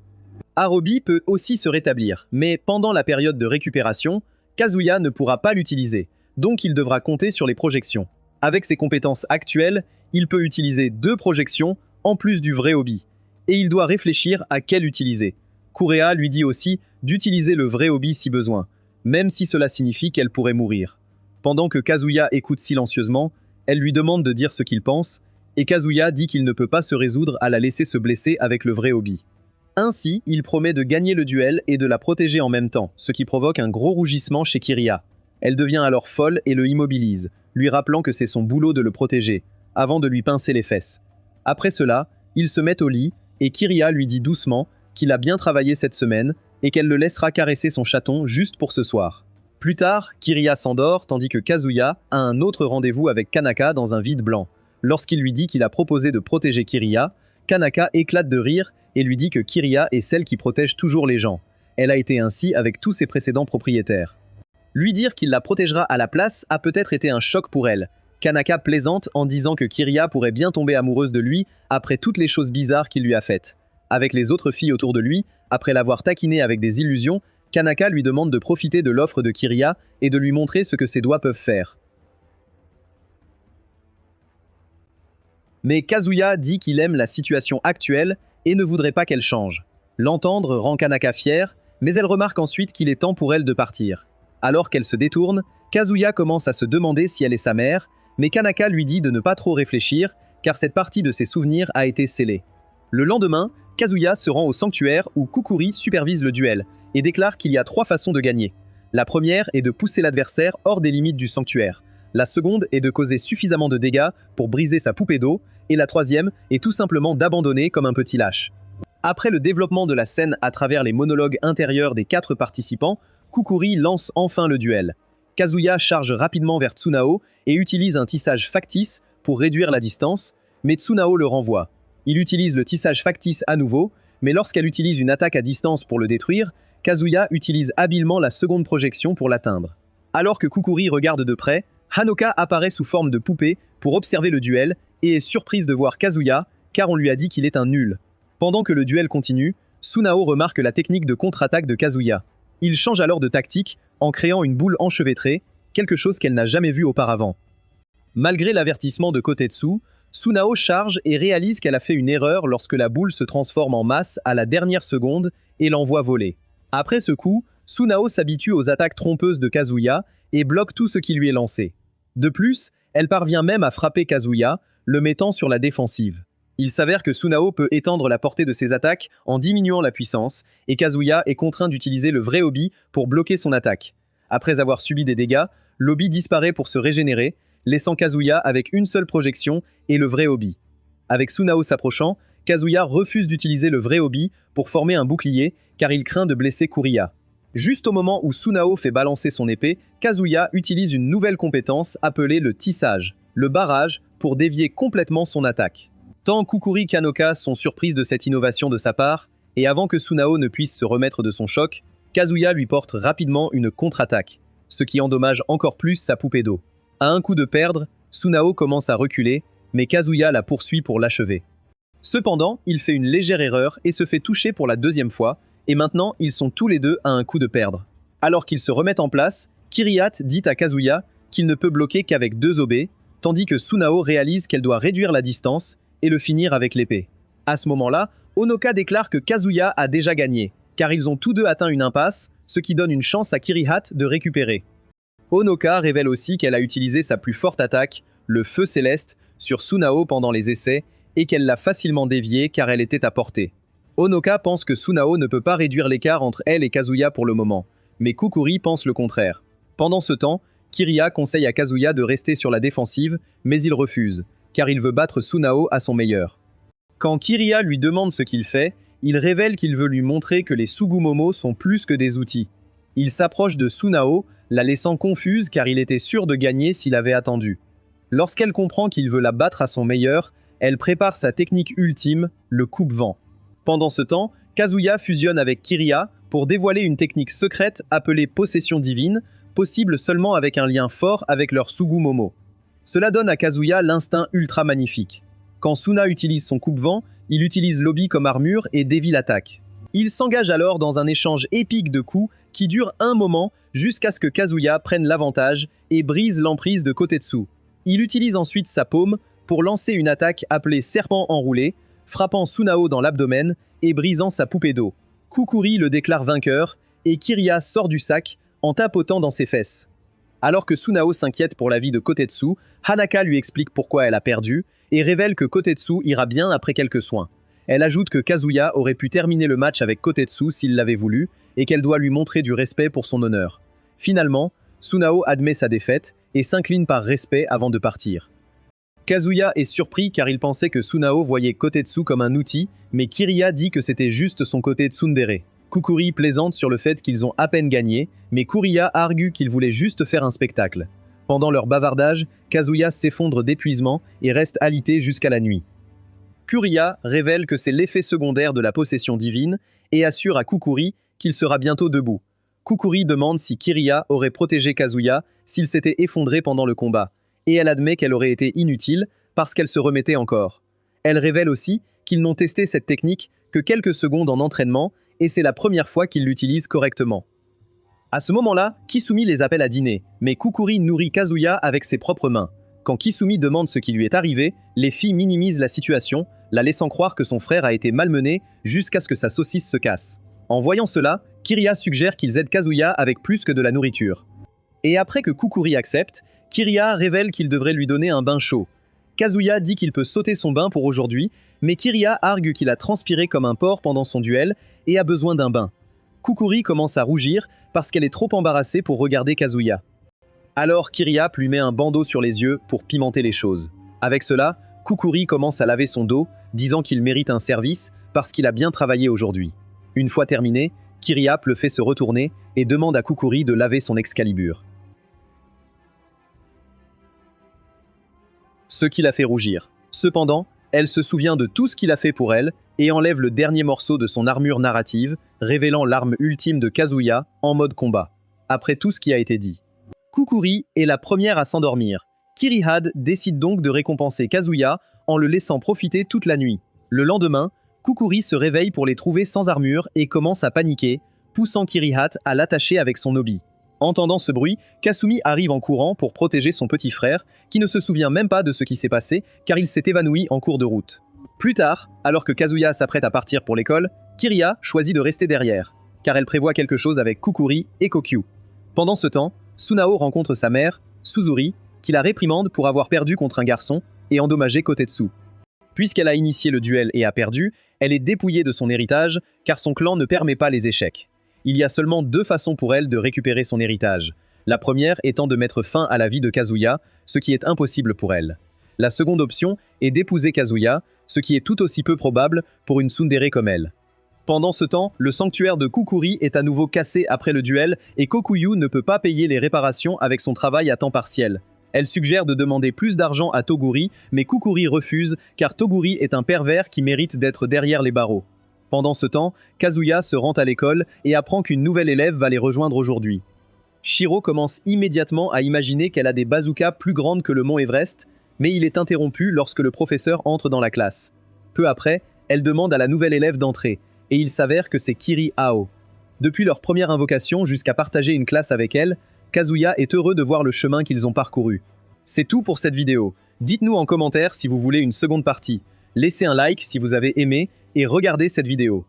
Harobi peut aussi se rétablir, mais pendant la période de récupération, Kazuya ne pourra pas l'utiliser, donc il devra compter sur les projections. Avec ses compétences actuelles, il peut utiliser 2 projections en plus du vrai Obi, et il doit réfléchir à quelle utiliser. Kureha lui dit aussi d'utiliser le vrai Obi si besoin, même si cela signifie qu'elle pourrait mourir. Pendant que Kazuya écoute silencieusement, elle lui demande de dire ce qu'il pense, et Kazuya dit qu'il ne peut pas se résoudre à la laisser se blesser avec le vrai Obi. Ainsi, il promet de gagner le duel et de la protéger en même temps, ce qui provoque un gros rougissement chez Kiriha. Elle devient alors folle et le immobilise, lui rappelant que c'est son boulot de le protéger, avant de lui pincer les fesses. Après cela, ils se mettent au lit, et Kiriha lui dit doucement qu'il a bien travaillé cette semaine et qu'elle le laissera caresser son chaton juste pour ce soir. Plus tard, Kiriha s'endort tandis que Kazuya a un autre rendez-vous avec Kanaka dans un vide blanc. Lorsqu'il lui dit qu'il a proposé de protéger Kiriha, Kanaka éclate de rire et lui dit que Kiriha est celle qui protège toujours les gens. Elle a été ainsi avec tous ses précédents propriétaires. Lui dire qu'il la protégera à la place a peut-être été un choc pour elle. Kanaka plaisante en disant que Kiriha pourrait bien tomber amoureuse de lui après toutes les choses bizarres qu'il lui a faites. Avec les autres filles autour de lui, après l'avoir taquiné avec des illusions, Kanaka lui demande de profiter de l'offre de Kiriha et de lui montrer ce que ses doigts peuvent faire. Mais Kazuya dit qu'il aime la situation actuelle et ne voudrait pas qu'elle change. L'entendre rend Kanaka fière, mais elle remarque ensuite qu'il est temps pour elle de partir. Alors qu'elle se détourne, Kazuya commence à se demander si elle est sa mère, mais Kanaka lui dit de ne pas trop réfléchir, car cette partie de ses souvenirs a été scellée. Le lendemain, Kazuya se rend au sanctuaire où Kukuri supervise le duel, et déclare qu'il y a 3 façons de gagner. La première est de pousser l'adversaire hors des limites du sanctuaire. La seconde est de causer suffisamment de dégâts pour briser sa poupée d'eau, et la troisième est tout simplement d'abandonner comme un petit lâche. Après le développement de la scène à travers les monologues intérieurs des 4 participants, Kukuri lance enfin le duel. Kazuya charge rapidement vers Tsunao et utilise un tissage factice pour réduire la distance, mais Tsunao le renvoie. Il utilise le tissage factice à nouveau, mais lorsqu'elle utilise une attaque à distance pour le détruire, Kazuya utilise habilement la seconde projection pour l'atteindre. Alors que Kukuri regarde de près, Hanoka apparaît sous forme de poupée pour observer le duel et est surprise de voir Kazuya, car on lui a dit qu'il est un nul. Pendant que le duel continue, Tsunao remarque la technique de contre-attaque de Kazuya. Il change alors de tactique en créant une boule enchevêtrée, quelque chose qu'elle n'a jamais vu auparavant. Malgré l'avertissement de Kotetsu, Tsunao charge et réalise qu'elle a fait une erreur lorsque la boule se transforme en masse à la dernière seconde et l'envoie voler. Après ce coup, Tsunao s'habitue aux attaques trompeuses de Kazuya et bloque tout ce qui lui est lancé. De plus, elle parvient même à frapper Kazuya, le mettant sur la défensive. Il s'avère que Tsunao peut étendre la portée de ses attaques en diminuant la puissance, et Kazuya est contraint d'utiliser le vrai Obi pour bloquer son attaque. Après avoir subi des dégâts, l'Obi disparaît pour se régénérer, laissant Kazuya avec une seule projection et le vrai Obi. Avec Tsunao s'approchant, Kazuya refuse d'utiliser le vrai Obi pour former un bouclier car il craint de blesser Kuriya. Juste au moment où Tsunao fait balancer son épée, Kazuya utilise une nouvelle compétence appelée le tissage, le barrage, pour dévier complètement son attaque. Tant Kukuri qu'Hanoka sont surprises de cette innovation de sa part, et avant que Tsunao ne puisse se remettre de son choc, Kazuya lui porte rapidement une contre-attaque, ce qui endommage encore plus sa poupée d'eau. À un coup de perdre, Tsunao commence à reculer, mais Kazuya la poursuit pour l'achever. Cependant, il fait une légère erreur et se fait toucher pour la 2e fois, et maintenant ils sont tous les deux à un coup de perdre. Alors qu'ils se remettent en place, Kirihat dit à Kazuya qu'il ne peut bloquer qu'avec 2 OB, tandis que Tsunao réalise qu'elle doit réduire la distance et le finir avec l'épée. À ce moment-là, Onoka déclare que Kazuya a déjà gagné, car ils ont tous deux atteint une impasse, ce qui donne une chance à Kirihat de récupérer. Onoka révèle aussi qu'elle a utilisé sa plus forte attaque, le feu céleste, sur Tsunao pendant les essais, et qu'elle l'a facilement déviée car elle était à portée. Onoka pense que Tsunao ne peut pas réduire l'écart entre elle et Kazuya pour le moment, mais Kukuri pense le contraire. Pendant ce temps, Kiriha conseille à Kazuya de rester sur la défensive, mais il refuse, car il veut battre Tsunao à son meilleur. Quand Kiriha lui demande ce qu'il fait, il révèle qu'il veut lui montrer que les Sugumomo sont plus que des outils. Il s'approche de Sunao, la laissant confuse car il était sûr de gagner s'il avait attendu. Lorsqu'elle comprend qu'il veut la battre à son meilleur, elle prépare sa technique ultime, le coupe-vent. Pendant ce temps, Kazuya fusionne avec Kiriya pour dévoiler une technique secrète appelée possession divine, possible seulement avec un lien fort avec leur Sugumomo. Cela donne à Kazuya l'instinct ultra magnifique. Quand Suna utilise son coupe-vent, il utilise l'obi comme armure et dévie l'attaque. Il s'engage alors dans un échange épique de coups qui dure un moment jusqu'à ce que Kazuya prenne l'avantage et brise l'emprise de Kotetsu. Il utilise ensuite sa paume pour lancer une attaque appelée serpent enroulé, frappant Sunao dans l'abdomen et brisant sa poupée d'eau. Kukuri le déclare vainqueur et Kiriya sort du sac en tapotant dans ses fesses. Alors que Sunao s'inquiète pour la vie de Kotetsu, Hanaka lui explique pourquoi elle a perdu et révèle que Kotetsu ira bien après quelques soins. Elle ajoute que Kazuya aurait pu terminer le match avec Kotetsu s'il l'avait voulu et qu'elle doit lui montrer du respect pour son honneur. Finalement, Sunao admet sa défaite et s'incline par respect avant de partir. Kazuya est surpris car il pensait que Sunao voyait Kotetsu comme un outil, mais Kiriya dit que c'était juste son côté tsundere. Kukuri plaisante sur le fait qu'ils ont à peine gagné, mais Kuriya argue qu'il voulait juste faire un spectacle. Pendant leur bavardage, Kazuya s'effondre d'épuisement et reste alité jusqu'à la nuit. Kuriya révèle que c'est l'effet secondaire de la possession divine et assure à Kukuri qu'il sera bientôt debout. Kukuri demande si Kiriya aurait protégé Kazuya s'il s'était effondré pendant le combat, et elle admet qu'elle aurait été inutile parce qu'elle se remettait encore. Elle révèle aussi qu'ils n'ont testé cette technique que quelques secondes en entraînement et c'est la première fois qu'ils l'utilisent correctement. À ce moment-là, Kisumi les appelle à dîner, mais Kukuri nourrit Kazuya avec ses propres mains. Quand Kisumi demande ce qui lui est arrivé, les filles minimisent la situation, la laissant croire que son frère a été malmené jusqu'à ce que sa saucisse se casse. En voyant cela, Kiriya suggère qu'ils aident Kazuya avec plus que de la nourriture. Et après que Kukuri accepte, Kiriya révèle qu'il devrait lui donner un bain chaud. Kazuya dit qu'il peut sauter son bain pour aujourd'hui, mais Kiriya argue qu'il a transpiré comme un porc pendant son duel et a besoin d'un bain. Kukuri commence à rougir parce qu'elle est trop embarrassée pour regarder Kazuya. Alors Kiriya lui met un bandeau sur les yeux pour pimenter les choses. Avec cela, Kukuri commence à laver son dos, disant qu'il mérite un service parce qu'il a bien travaillé aujourd'hui. Une fois terminé, Kiriya le fait se retourner et demande à Kukuri de laver son Excalibur. Ce qui la fait rougir. Cependant, elle se souvient de tout ce qu'il a fait pour elle et enlève le dernier morceau de son armure narrative, révélant l'arme ultime de Kazuya en mode combat. Après tout ce qui a été dit. Kukuri est la première à s'endormir. Kirihad décide donc de récompenser Kazuya en le laissant profiter toute la nuit. Le lendemain, Kukuri se réveille pour les trouver sans armure et commence à paniquer, poussant Kirihad à l'attacher avec son obi. Entendant ce bruit, Kasumi arrive en courant pour protéger son petit frère, qui ne se souvient même pas de ce qui s'est passé car il s'est évanoui en cours de route. Plus tard, alors que Kazuya s'apprête à partir pour l'école, Kiriya choisit de rester derrière, car elle prévoit quelque chose avec Kukuri et Kokyu. Pendant ce temps, Sunao rencontre sa mère, Suzuri, qui la réprimande pour avoir perdu contre un garçon et endommagé Kotetsu. Puisqu'elle a initié le duel et a perdu, elle est dépouillée de son héritage car son clan ne permet pas les échecs. Il y a seulement deux façons pour elle de récupérer son héritage. La première étant de mettre fin à la vie de Kazuya, ce qui est impossible pour elle. La seconde option est d'épouser Kazuya, ce qui est tout aussi peu probable pour une tsundere comme elle. Pendant ce temps, le sanctuaire de Kukuri est à nouveau cassé après le duel et Kokuyu ne peut pas payer les réparations avec son travail à temps partiel. Elle suggère de demander plus d'argent à Toguri, mais Kukuri refuse car Toguri est un pervers qui mérite d'être derrière les barreaux. Pendant ce temps, Kazuya se rend à l'école et apprend qu'une nouvelle élève va les rejoindre aujourd'hui. Shiro commence immédiatement à imaginer qu'elle a des bazookas plus grandes que le mont Everest, mais il est interrompu lorsque le professeur entre dans la classe. Peu après, elle demande à la nouvelle élève d'entrer, et il s'avère que c'est Kiri Ao. Depuis leur première invocation jusqu'à partager une classe avec elle, Kazuya est heureux de voir le chemin qu'ils ont parcouru. C'est tout pour cette vidéo. Dites-nous en commentaire si vous voulez une seconde partie. Laissez un like si vous avez aimé et regardez cette vidéo.